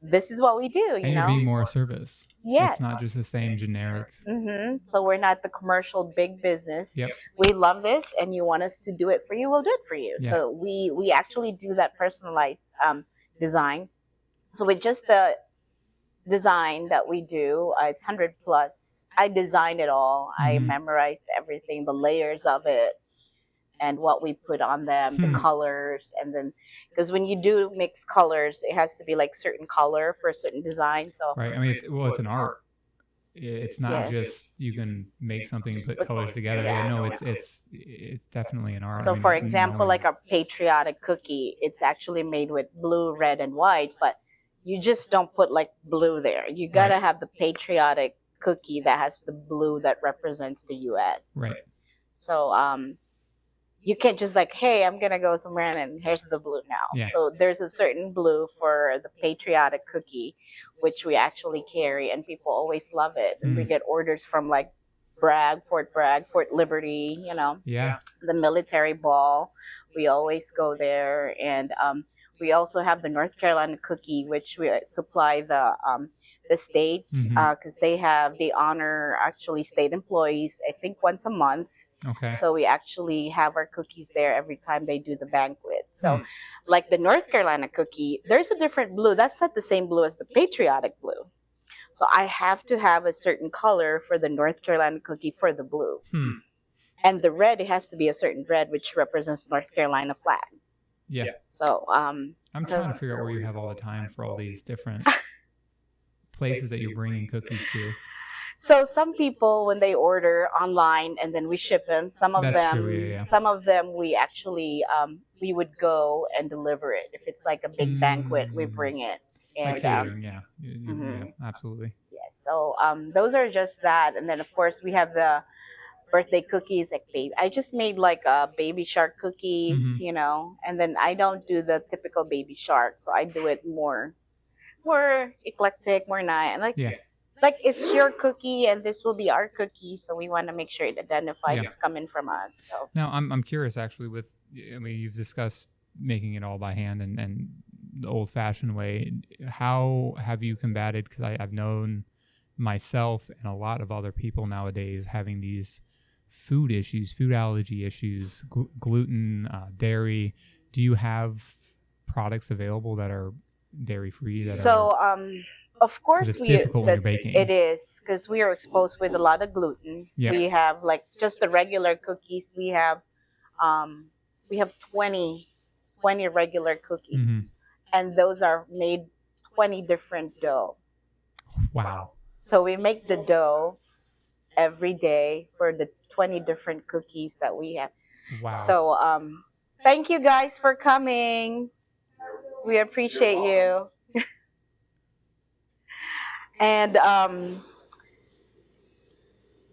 This is what we do, And you're being more a service. Yes. It's not just the same generic. So we're not the commercial big business. Yep. We love this, and you want us to do it for you, we'll do it for you. Yeah. So we actually do that personalized design. So with just the design that we do, it's 100+. I designed it all. I Mhm. memorized everything, the layers of it, and what we put on them, the colors, and then because when you do mix colors, it has to be like certain color for a certain design. So Right. I mean, it's an art. It's not Yes. just you can make something and put put colors together. yeah. Yeah, no, it's definitely an art. So, I mean, for you example, know, like a patriotic cookie, it's actually made with blue, red, and white, but you just don't put like blue there. You gotta Right. have the patriotic cookie that has the blue that represents the U.S. Right. So, you can't just like, hey, I'm gonna go somewhere and here's the blue now. Yeah. So there's a certain blue for the patriotic cookie, which we actually carry, and people always love it. And we get orders from like Fort Bragg, Fort Liberty, Yeah. the military ball. We always go there, and we also have the North Carolina cookie, which we supply the state because they honor actually state employees. I think once a month. Okay. So we actually have our cookies there every time they do the banquet. So, like the North Carolina cookie, there's a different blue. That's not the same blue as the patriotic blue. So I have to have a certain color for the North Carolina cookie for the blue. And the red, it has to be a certain red, which represents North Carolina flag. Yeah. So I'm trying to figure out where you have all the time for all these different places that you're bringing cookies to. So some people, when they order online and then we ship them, some of That's them, true, yeah. some of them we actually we would go and deliver it. If it's like a big banquet, we bring it. And Like catering, yeah. Yeah, absolutely. yes, so those are just that, and then of course we have the birthday cookies. Like I just made like baby shark cookies, and then I don't do the typical baby shark, so I do it more We're eclectic. We're not, and Yeah. like it's your cookie, and this will be our cookie. So we want to make sure it identifies Yeah. it's coming from us. So Now, I'm curious actually. With I mean, you've discussed making it all by hand and the old-fashioned way. How have you combated? Because I've known myself and a lot of other people nowadays having these food issues, food allergy issues, gluten, dairy. Do you have products available that are dairy free? That so are of because course it's difficult when you're baking. it is because we are exposed with a lot of gluten. Yeah. We have like just the regular cookies. Um we have 20 regular cookies, and those are made 20 different dough. Wow. So we make the dough every day for the 20 different cookies that we have. Wow. So thank you guys for coming. We appreciate you. And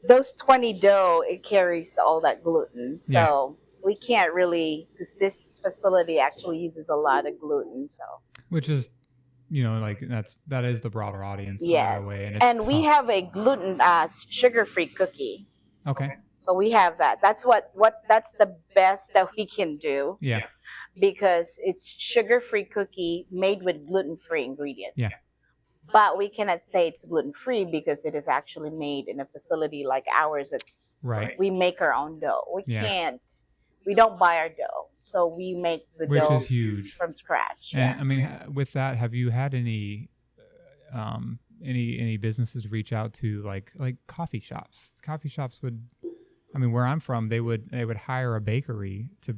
those 20 dough, it carries all that gluten. So we can't really, because this facility actually uses a lot of gluten. So which is, like that is the broader audience. yes, Way, and, and we have a gluten sugar-free cookie. Okay. So we have that. That's that's the best that we can do. Yeah. Because it's sugar-free cookie made with gluten-free ingredients. Yeah. But we cannot say it's gluten-free because it is actually made in a facility like ours. It's right. We make our own dough. We don't buy our dough. So we make the which dough is huge from scratch. And I mean, with that, have you had any businesses reach out to like coffee shops? Coffee shops would, I mean, where I'm from, they would hire a bakery to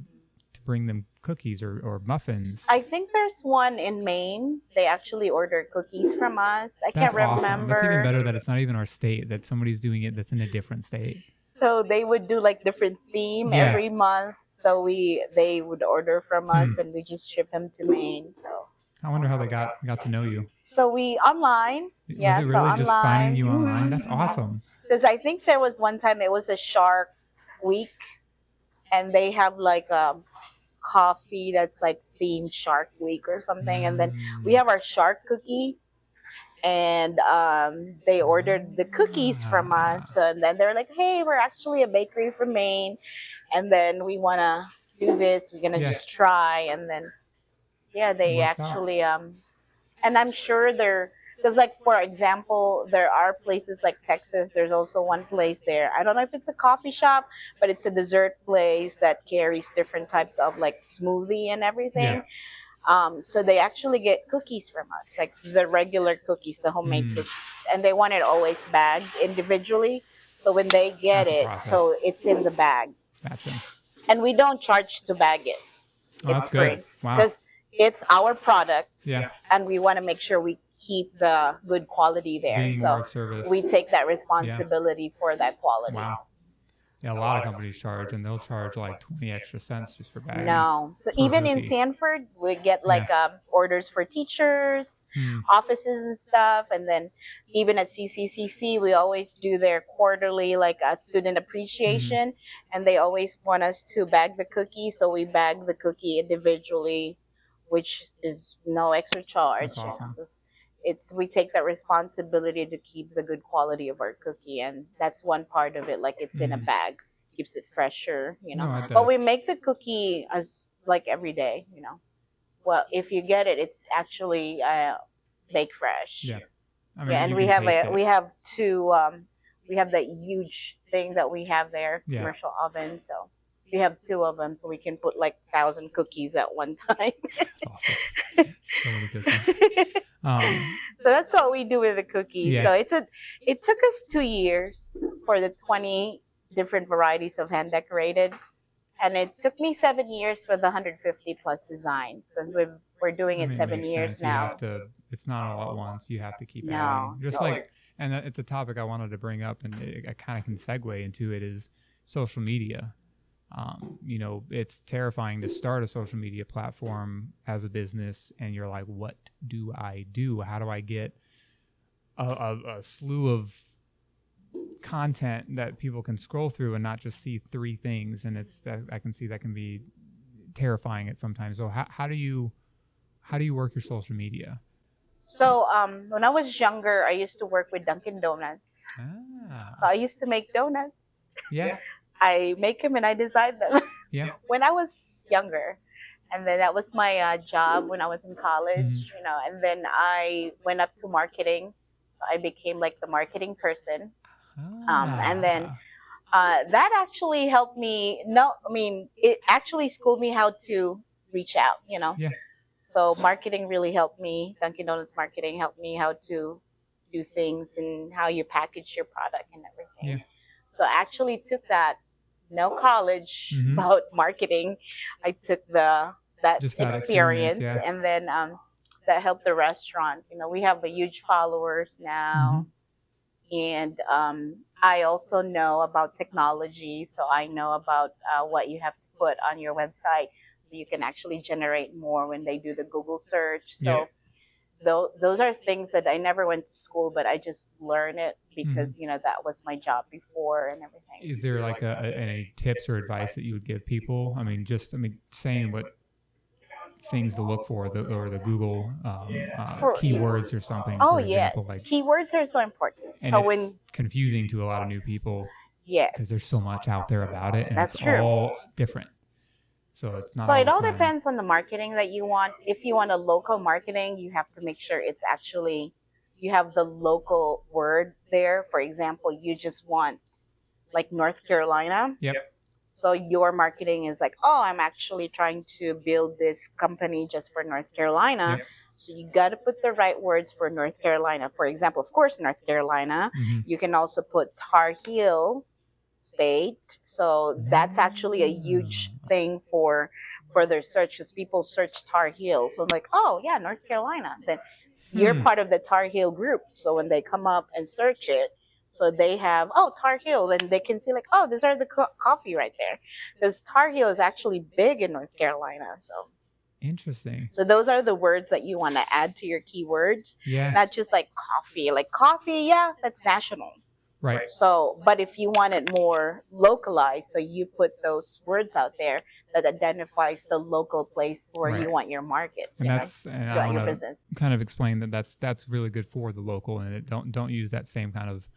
bring them cookies or muffins. I think there's one in Maine. They actually order cookies from us. I can't remember. Awesome. That's even better that it's not even our state, that somebody's doing it that's in a different state. So they would do like different theme every month. So they would order from us and we just ship them to Maine. So I wonder how they got to know you. So we online. Was it really just finding you online? That's awesome. Because I think there was one time it was a Shark Week, and they have like coffee that's like themed Shark Week or something, and then we have our shark cookie, and they ordered the cookies from us, and then they're like, hey, we're actually a bakery from Maine, and then we want to do this, we're gonna just try, and then they actually and I'm sure because like for example, there are places like Texas, there's also one place there, I don't know if it's a coffee shop, but it's a dessert place that carries different types of like smoothie and everything. So they actually get cookies from us, like the regular cookies, the homemade cookies, and they want it always bagged individually, so when they get so it's in the bag. Gotcha. And we don't charge to bag it. It's free. Good. Wow. Because it's our product. Yeah. And we want to make sure we keep the good quality there. Being more of service. We take that responsibility for that quality. Wow. Yeah, a lot of companies charge, and they'll charge like 20 extra cents just for bagging. No. So even in Sanford, we get like orders for teachers, offices and stuff. And then even at CCCC, we always do their quarterly like student appreciation. And they always want us to bag the cookie. So we bag the cookie individually, which is no extra charge. That's awesome. We take that responsibility to keep the good quality of our cookie, and that's one part of it. Like it's in a bag, keeps it fresher, No, but we make the cookie as like every day, Well, if you get it, it's actually bake fresh. Yeah, I mean, and we have that huge thing that we have there, commercial oven. So we have 2 of them, so we can put like 1,000 cookies at one time. That's awesome. So many cookies. So that's what we do with the cookies. Yeah. So it took us 2 years for the 20 different varieties of hand decorated, and it took me 7 years for the 150 plus designs, because we're doing it 7 years sense. now. It's not all at once. You have to keep adding. And it's a topic I wanted to bring up, and I kind of can segue into it, is social media. It's terrifying to start a social media platform as a business, and you're like, what do I do? How do I get a slew of content that people can scroll through and not just see 3 things? And it's that I can see that can be terrifying at sometimes. So how do you work your social media? So when I was younger, I used to work with Dunkin' Donuts. So Ah. I used to make donuts. Yeah. I make them and I design them Yeah. when I was younger. And then that was my job when I was in Mhm. college, and then I went up to marketing. So I became like the marketing person. And then Ah. that actually helped me. No, I mean, it actually schooled me how to reach out. Yeah. So marketing really helped me. Dunkin' Donuts marketing helped me how to do things and how you package your product and Yeah. everything. So I actually took that, no college Mhm. about marketing. I took that Just that experience. experience, Yeah. and then that helped the restaurant. We have a huge followers Mhm. now, and I also know about technology, so I know about what you have to put on your website so you can actually generate more when they do the Google search. Yeah. So those are things that I never went to school, but I just learned it Mhm. because that was my job before and everything. Is there like any tips or advice that you would give people? I mean, saying what things to look for, or the Google For keywords or something, Oh for example, yes, like, keywords are so important. and So when it's confusing to a lot of new people because there's yes, so much out there about it, and it's that's true. all different. So it's not So all it the all time. depends on the marketing that you want. If you want a local marketing, you have to make sure it's actually you have the local word there. For example, you just want like North Carolina. Yep. So your marketing is like, oh, I'm actually trying to build this company just for North Carolina. Yep. So you got to put the right words for North Carolina. For example, of course, North Carolina. Mm-hmm. You can also put Tar Heel State. So that's actually a huge thing for their search because people search Tar Heel. So I'm like, oh yeah, North Carolina. Then you're part of the Tar Heel group. So when they come up and search it, so they have, oh, Tar Heel, and they can see like, oh, these are the coffee right there, because Tar Heel is actually big in North Carolina. Interesting. So those are the words that you want to add to your keywords, Yeah. not just like coffee. Like coffee, yeah, that's national. Right. So, but if you want it more localized, so you put those words out there that identifies the local place where Right. you want your market, And you know, that's, you and I want want your to business. kind of explain that's really good for the local, and don't use that same kind of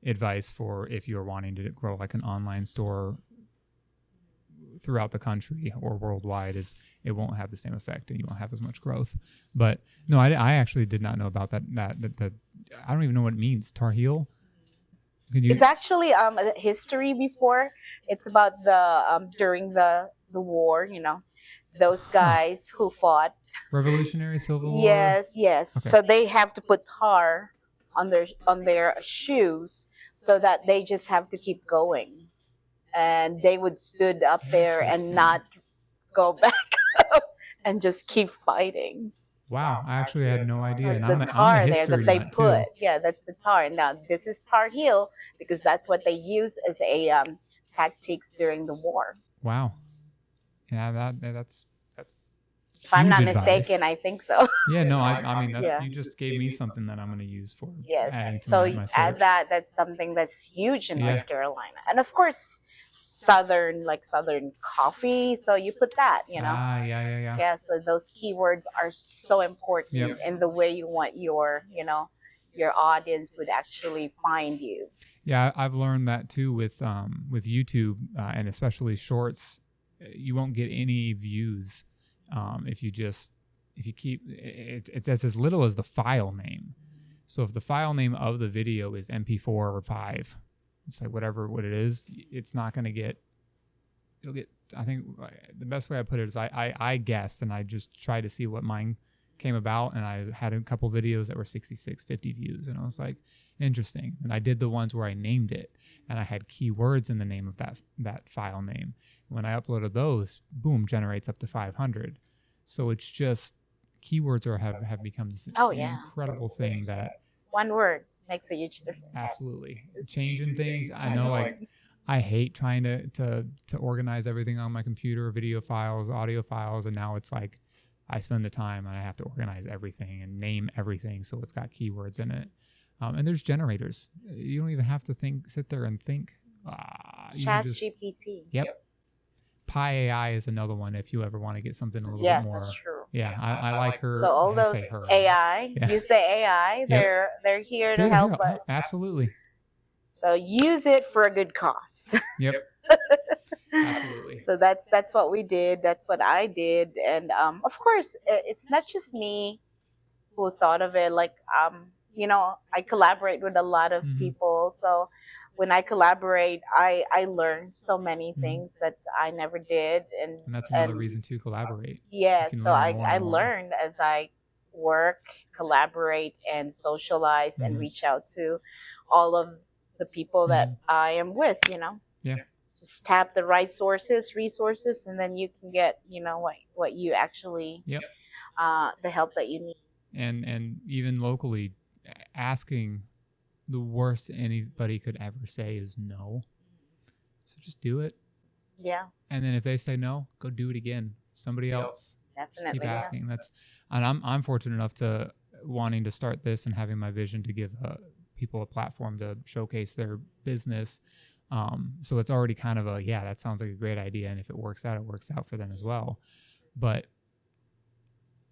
advice for if you're wanting to grow like an online store throughout the country or worldwide. Is it won't have the same effect and you won't have as much growth. But no, I actually did not know about that I don't even know what it means. Tar Heel. Can you? It's actually a history before. It's about the during the war, those guys who fought. Revolutionary Civil War. Yes. Okay. So they have to put tar on their shoes so that they just have to keep going, and they would stood up there and not go back up and just keep fighting. Wow, I actually had no idea, That's and the I'm a tar there history that they nut put. too. Yeah, that's the tar. Now this is Tar Heel because that's what they use as a tactics during the war. Wow. Yeah, that's If I'm huge not advice. mistaken, I think so. Yeah, no, I mean that's Yeah. you just gave me something that I'm going to use for adding Yes. to So my add search. that. That's something that's huge in Yeah. North Carolina, and of course, southern coffee. So you put that. Ah, yeah. Yeah. So those keywords are so important Yep. in the way you want your audience would actually find you. Yeah, I've learned that too with YouTube and especially shorts. You won't get any views if you keep it's as little as the file name. So if the file name of the video is MP4 or 5, it's like what it is, it's not going to get. You'll get. I think the best way I put it is I guessed, and I just tried to see what mine came about, and I had a couple videos that were 66, 50 views, and I was like, interesting. And I did the ones where I named it, and I had keywords in the name of that file name. When I uploaded those, boom, generates up to 500. So it's just keywords have become this incredible thing that one word makes a huge difference. absolutely changing things. I know, like I hate trying to organize everything on my computer, video files, audio files, and now it's like I spend the time and I have to organize everything and name everything so it's got keywords in it. And there's generators. You don't even have to sit there and think. Chat GPT. Yep. Pi AI is another one if you ever want to get something a little bit Yes, more. that's true. Yeah, I like her. So all I those say her. AI, Yeah. use the AI. They're here It's to there help us. Absolutely. So use it for a good cause. Yep. Absolutely. So that's what we did. That's what I did, and of course, it's not just me who thought of it. Like I collaborate with a lot of Mhm. people. So when I collaborate, I learn so many Mhm. things that I never did, and that's another reason to collaborate. yes. can So learn more I and more. learned as I work, collaborate, and socialize, and Mhm. reach out to all of the people that Mhm. I am with. Yeah. Just tap the right resources, and then you can get what you actually Yep. the help that you need. And even locally, asking the worst anybody could ever say is no. So just do it. Yeah, And then if they say no, go do it again. Somebody else. Just definitely. keep Yeah. asking. And I'm fortunate enough to wanting to start this and having my vision to give people a platform to showcase their business. So it's already kind of that sounds like a great idea, and if it works out for them as well. But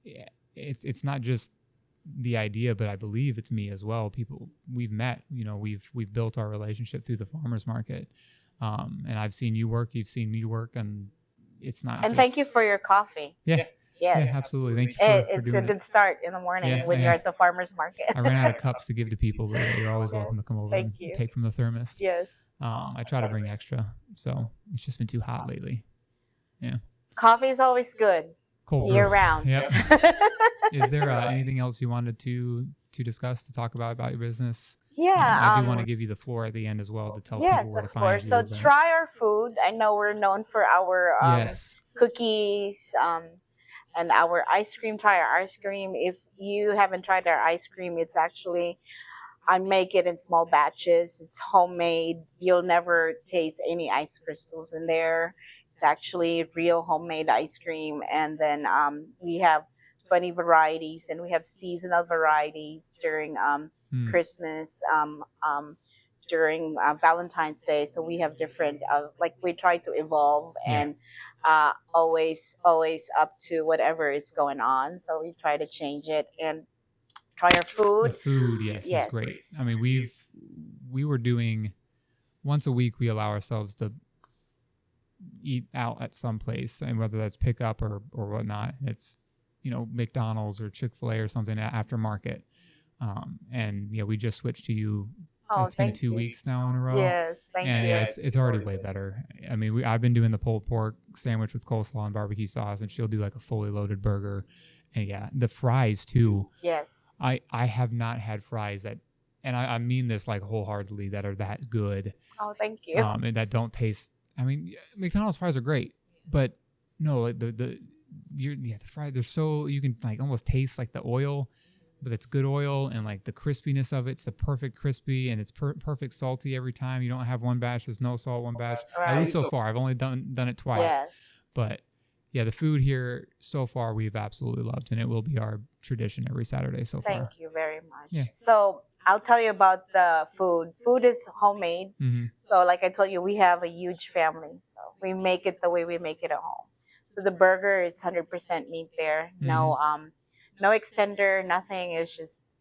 yeah, it's not just the idea, but I believe it's me as well. People we've met, we've built our relationship through the farmers market, and I've seen you work, you've seen me work, and it's not. And thank you for your coffee. Yeah. Yes. Yeah, absolutely. Thank you for It's doing a good start in the morning when you're at the farmer's market. I ran out of cups to give to people, but you're always welcome to come over Thank and you. take from the thermos. Yes. I try to bring extra, so it's just been too hot lately. Yeah. Coffee is always good. Cold Year brew. round. Yep. Is there anything else you wanted to discuss, to talk about your business? Yeah. I do want to give you the floor at the end as well to tell people Yes, where of to find course. you. So but- try our food. I know we're known for our yes. cookies and our ice cream. Try our ice cream. If you haven't tried our ice cream, it's actually, I make it in small batches. It's homemade. You'll never taste any ice crystals in there. It's actually real homemade ice cream. And then we have 20 varieties, and we have seasonal varieties during Christmas, during Valentine's Day. So we have different, like we try to evolve and always up to whatever is going on. So we try to change it and try our food. The food, yes, is great. I mean, we were doing once a week. We allow ourselves to eat out at some place, and whether that's pickup or whatnot, it's McDonald's or Chick-fil-A or something after market. And we just switched to you. It's been 2 weeks now in a row. Yes, thank you. And yeah, it's already way better. I mean, I've been doing the pulled pork sandwich with coleslaw and barbecue sauce, and she'll do like a fully loaded burger. And yeah, the fries too. Yes. I have not had fries that, and I mean this like wholeheartedly, that are that good. Oh, thank you. And that don't taste. I mean, McDonald's fries are great, but no, the fries, they're so, you can like almost taste like the oil, but it's good oil, and like the crispiness of it's the perfect crispy, and it's perfect salty every time. You don't have one batch, there's no salt one batch. Right. At least so far. I've only done it twice. Yes. But yeah, the food here so far we've absolutely loved, and it will be our tradition every Saturday so far. Thank you very much. Yeah. So I'll tell you about the food. Food is homemade. Mm-hmm. So like I told you, we have a huge family. So we make it the way we make it at home. So the burger is 100% meat there. Mm-hmm. No extender, nothing. It's just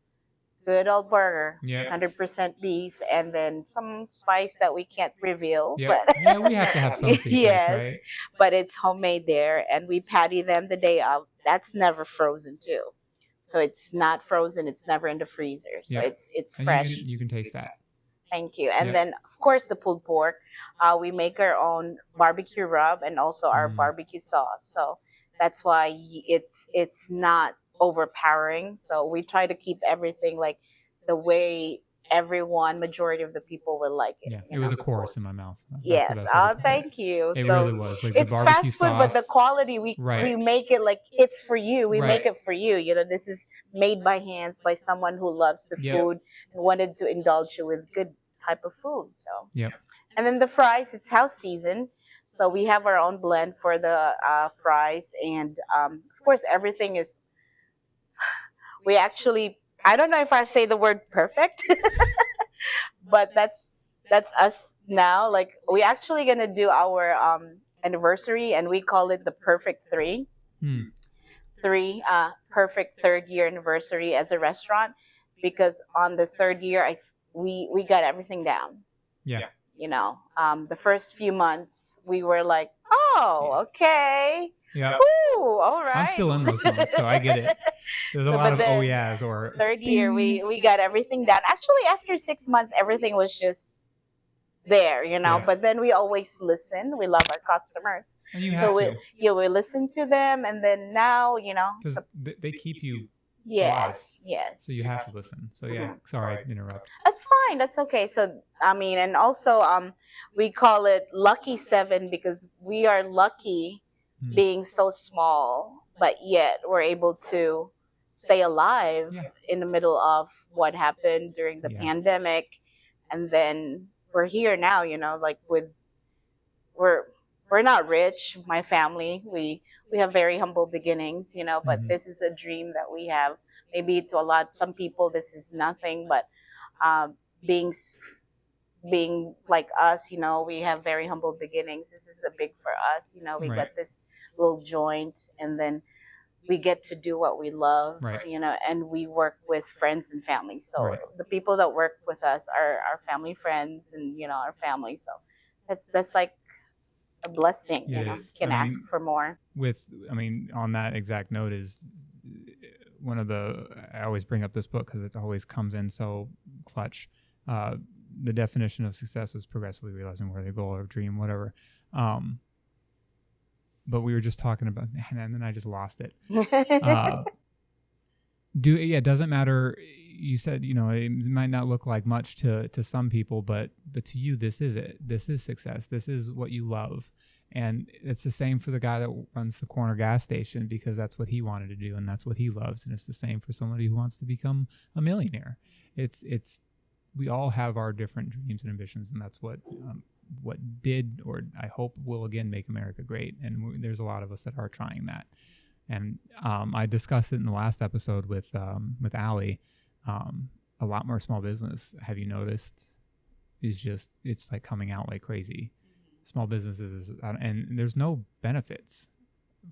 good old burger. Yeah. 100% beef, and then some spice that we can't reveal. Yeah. But Yeah, we have to have some secrets, yes, right? but it's homemade there, and we patty them the day of. That's never frozen too. So it's not frozen. It's never in the freezer. So Yep. it's And fresh. you can taste that. Thank you. And Yep. then, of course, the pulled pork. We make our own barbecue rub and also our barbecue sauce. So that's why it's not overpowering. So we try to keep everything like the way majority of the people would like it. Yeah, it was a chorus in my mouth. That's Yes. the best way to put it. Thank you. It So really was. Like the it's barbecue fast food, but the sauce. quality we make it like it's for you. We Right. make it for you. This is made by hands by someone who loves the Yep. food and wanted to indulge you with good type of food. So Yep. and then the fries, it's house seasoned. So we have our own blend for the fries, and of course everything is. We actually, I don't know if I say the word perfect, but that's us now. Like we actually gonna do our anniversary, and we call it the perfect three. Hmm. Three perfect third year anniversary as a restaurant, because on the third year we got everything down. Yeah. You know, the first few months we were like, oh, okay, Yeah. ooh, all right. I'm still in those months, so I get it. There's a So, lot but of oh then yeahs or third year we got everything done. Actually, after 6 months, everything was just there, you know. Yeah. But then we always listen. We love our customers, and you so have we to, we listen to them, and then now, you know, because they keep you yes, so you have to listen. So yeah, Mhm. sorry to interrupt. That's fine. That's okay. So I mean, and also we call it Lucky Seven because we are lucky Hmm. being so small, but yet we're able to stay alive Yeah. in the middle of what happened during the Yeah. pandemic, and then we're here now. You know, like we're we're not rich. My family, we have very humble beginnings. You know, but Mhm. this is a dream that we have. Maybe to some people this is nothing, but um, being being like us, you know, we have very humble beginnings. This is a big for us, you know. We Right. got this little joint, and then we get to do what we love, Right. you know, and we work with friends and family. So Right. the people that work with us are our family friends, and you know, our family. So that's like a blessing, It you know. is. Can I ask mean, for more. on that exact note is one of I always bring up this book because it always comes in so clutch. The definition of success is progressively realizing where the goal or dream, whatever. But we were just talking about, and then I just lost it. It doesn't matter. You said, you know, it might not look like much to some people, but to you, this is it. This is success. This is what you love. And it's the same for the guy that runs the corner gas station, because that's what he wanted to do and that's what he loves. And it's the same for somebody who wants to become a millionaire. We all have our different dreams and ambitions, and that's what did, or I hope will again make America great. And there's a lot of us that are trying that. And I discussed it in the last episode with Allie. A lot more small business, have you noticed, it's like coming out like crazy. Small businesses and there's no benefits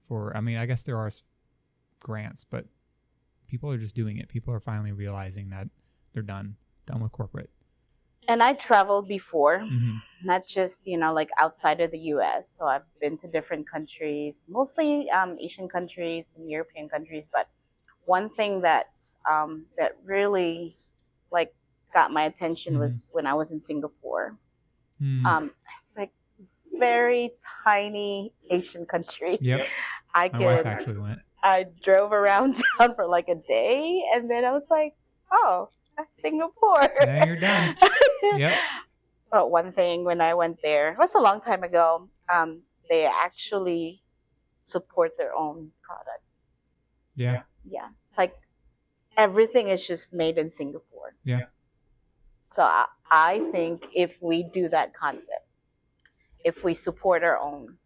for, I mean, I guess there are grants, but people are just doing it. People are finally realizing that they're done with corporate. And I traveled before, Mm-hmm. not just, you know, like outside of the US. So I've been to different countries, mostly Asian countries and European countries. But one thing that that really like got my attention Mm-hmm. was when I was in Singapore. Mm-hmm. It's like very tiny Asian country. Yep. My wife actually went. I drove around town for like a day, and then I was like, oh, that's Singapore. Now you're done. Yep. But one thing when I went there, it was a long time ago, they actually support their own product. Yeah. Yeah. It's like everything is just made in Singapore. Yeah. So I think if we do that concept, if we support our own,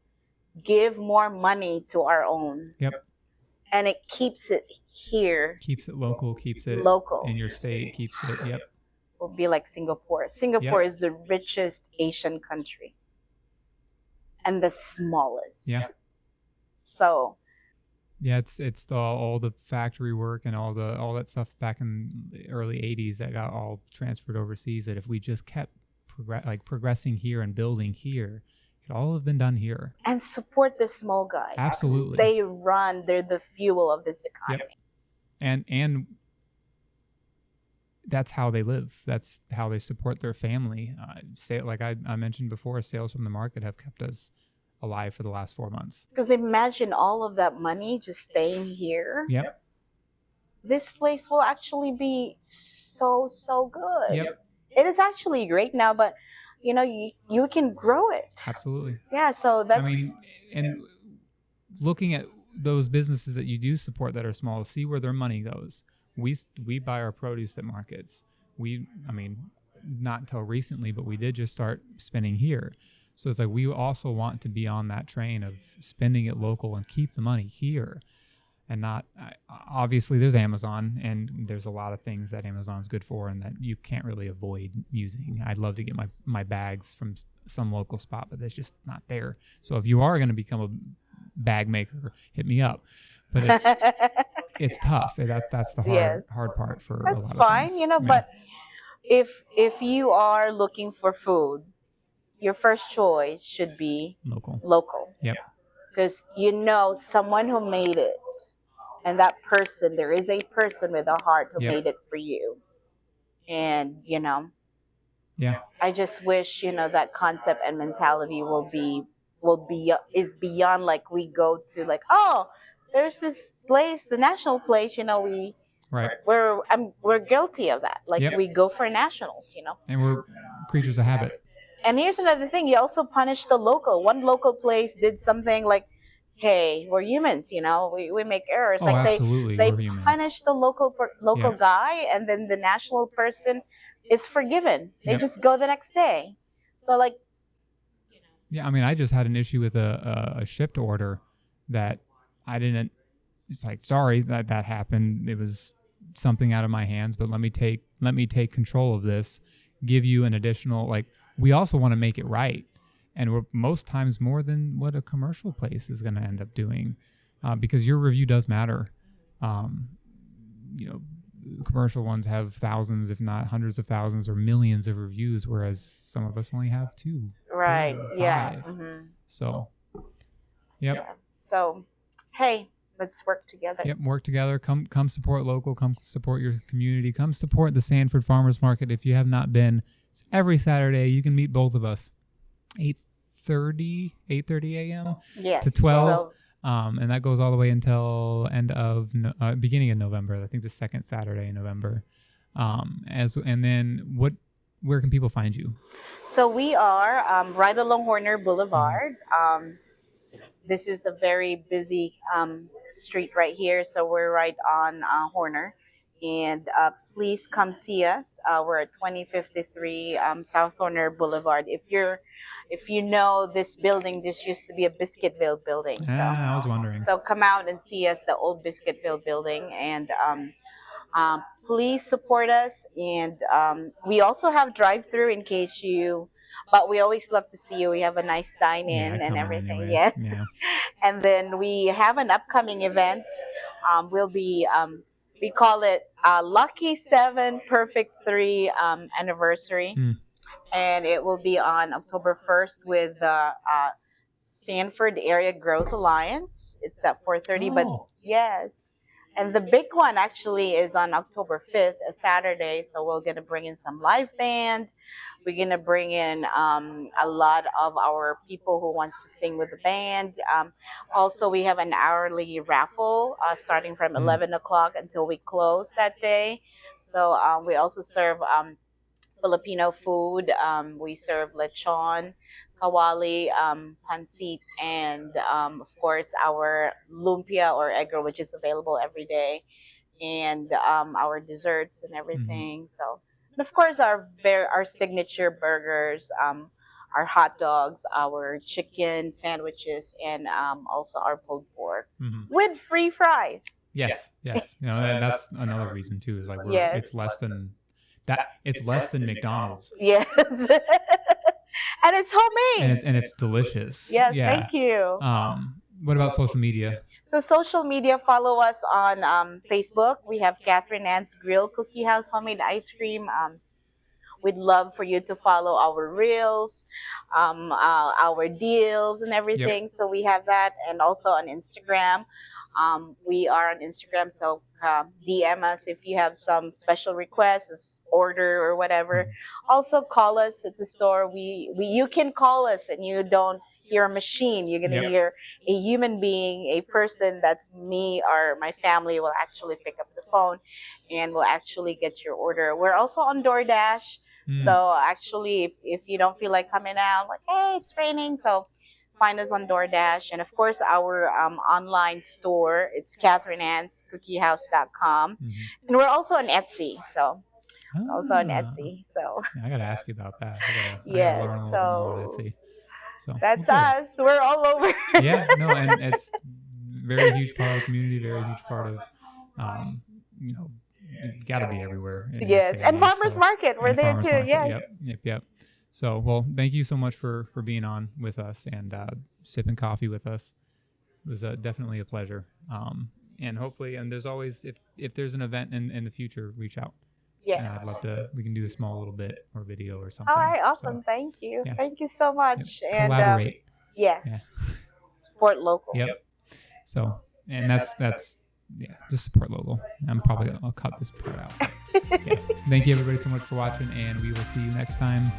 give more money to our own. Yep. And it keeps it here. Keeps it local, keeps it local in your state, keeps it, yep. Will be like Singapore. Singapore is the richest Asian country and the smallest. Yeah. So yeah, it's all the factory work and all that stuff back in the early 80s that got all transferred overseas, that if we just kept progressing here and building here, it could all have been done here. And support the small guys. Absolutely. They're the fuel of this economy. Yep. And that's how they live. That's how they support their family. Like I mentioned before, sales from the market have kept us alive for the last 4 months. Because imagine all of that money just staying here. Yep. This place will actually be so good. Yep. It is actually great now, but you know, you can grow it. Absolutely. Yeah, so that's... I mean, and looking at those businesses that you do support that are small, see where their money goes. We buy our produce at markets. Not until recently, but we did just start spending here. So it's like we also want to be on that train of spending it local and keep the money here. and not obviously there's Amazon, and there's a lot of things that Amazon's good for and that you can't really avoid using. I'd love to get my bags from some local spot, but that's just not there. So if you are going to become a bag maker, hit me up. But it's tough. That's the hard part for a lot of fine, things. you know. But if you are looking for food, your first choice should be local. Yep. Because you know someone who made it, and that person, there is a person with a heart who made it for you. And you know, I just wish, you know, that concept and mentality is beyond, like, we go to, like, oh, there's this place, the national place, you know, we're guilty of that. Like, we go for nationals, you know. And we're creatures of habit. And here's another thing, you also punish the local. One local place did something like, hey, we're humans, you know, we make errors. Oh, like absolutely. they punish the local guy, and then the national person is forgiven. They just go the next day. So, like, yeah, I mean, I just had an issue with a shipped order that I didn't. It's like, sorry that happened. It was something out of my hands, but let me take control of this. Give you an additional, like, we also want to make it right, and we're most times more than what a commercial place is going to end up doing, because your review does matter. You know, commercial ones have thousands, if not hundreds of thousands or millions of reviews, whereas some of us only have 2. Right. 3, Yeah. 5. Mm-hmm. So, yep. Yeah. So, hey, let's work together. Yep, work together. Come support local. Come support your community. Come support the Sanford Farmers Market. If you have not been, it's every Saturday. You can meet both of us, 8:30 a.m. Yes, to 12. And that goes all the way until beginning of November. I think the second Saturday in November. And then where can people find you? So we are right along Horner Boulevard. This is a very busy street right here. So we're right on Horner. And please come see us. We're at 2053 South Horner Boulevard. If you know this building, this used to be a Biscuitville building. So I was wondering. So come out and see us, the old Biscuitville building. And please support us. And we also have drive-through in case but we always love to see you. We have a nice dine-in and everything. Anyways. Yes. Yeah. And then we have an upcoming event. We'll be, we call it Lucky 7 Perfect 3 anniversary. And it will be on October 1st with Sanford Area Growth Alliance. It's at 4:30, but yes. And the big one actually is on October 5th, a Saturday. So we're going to bring in some live band. We're going to bring in a lot of our people who wants to sing with the band. Also, we have an hourly raffle starting from 11 o'clock until we close that day. So we also serve Filipino food. We serve lechon, kawali, pancit, and of course our lumpia or egg roll, which is available every day, and our desserts and everything. So, and of course our signature burgers, our hot dogs, our chicken sandwiches, and also our pulled pork with free fries. Yes. You know, that's another reason too. Is like it's less than that. It's less than McDonald's. Yes. And it's homemade. And it's delicious. Yes, thank you. What about social media? So social media, follow us on Facebook. We have Catherine Ann's Grill Cookie House Homemade Ice Cream. We'd love for you to follow our reels, our deals and everything. Yep. So we have that. And also on Instagram. We are on Instagram, so DM us if you have some special requests, order or whatever. Also call us at the store. You can call us and you don't hear a machine. You're gonna hear a human being, a person. That's me or my family will actually pick up the phone and will actually get your order. We're also on DoorDash. So actually, if you don't feel like coming out, like, hey, it's raining, so find us on DoorDash. And of course, our online store, it's CatherineAnnsCookieHouse.com. And we're also on Etsy. So also on Etsy. So I got to ask you about that. I yes. gotta learn So more on Etsy. So that's us. We're all over. Yeah, no, and it's very huge part of the community, very huge part of, you know, you got to be everywhere. In this Yes, day and age, farmers so- market. We're and there farmers too. market, Yes. Yep. So, well, thank you so much for being on with us and sipping coffee with us. It was definitely a pleasure. And hopefully, and there's always, if there's an event in the future, reach out. And I'd love Yes. to, we can do a small little bit or video or something. All right. So, Awesome. Thank you. yeah. Thank you so much. And collaborate. yes, support local. Yep. So, and that's yeah, just support local. I'll cut this part out. Yeah. Thank you everybody so much for watching, and we will see you next time.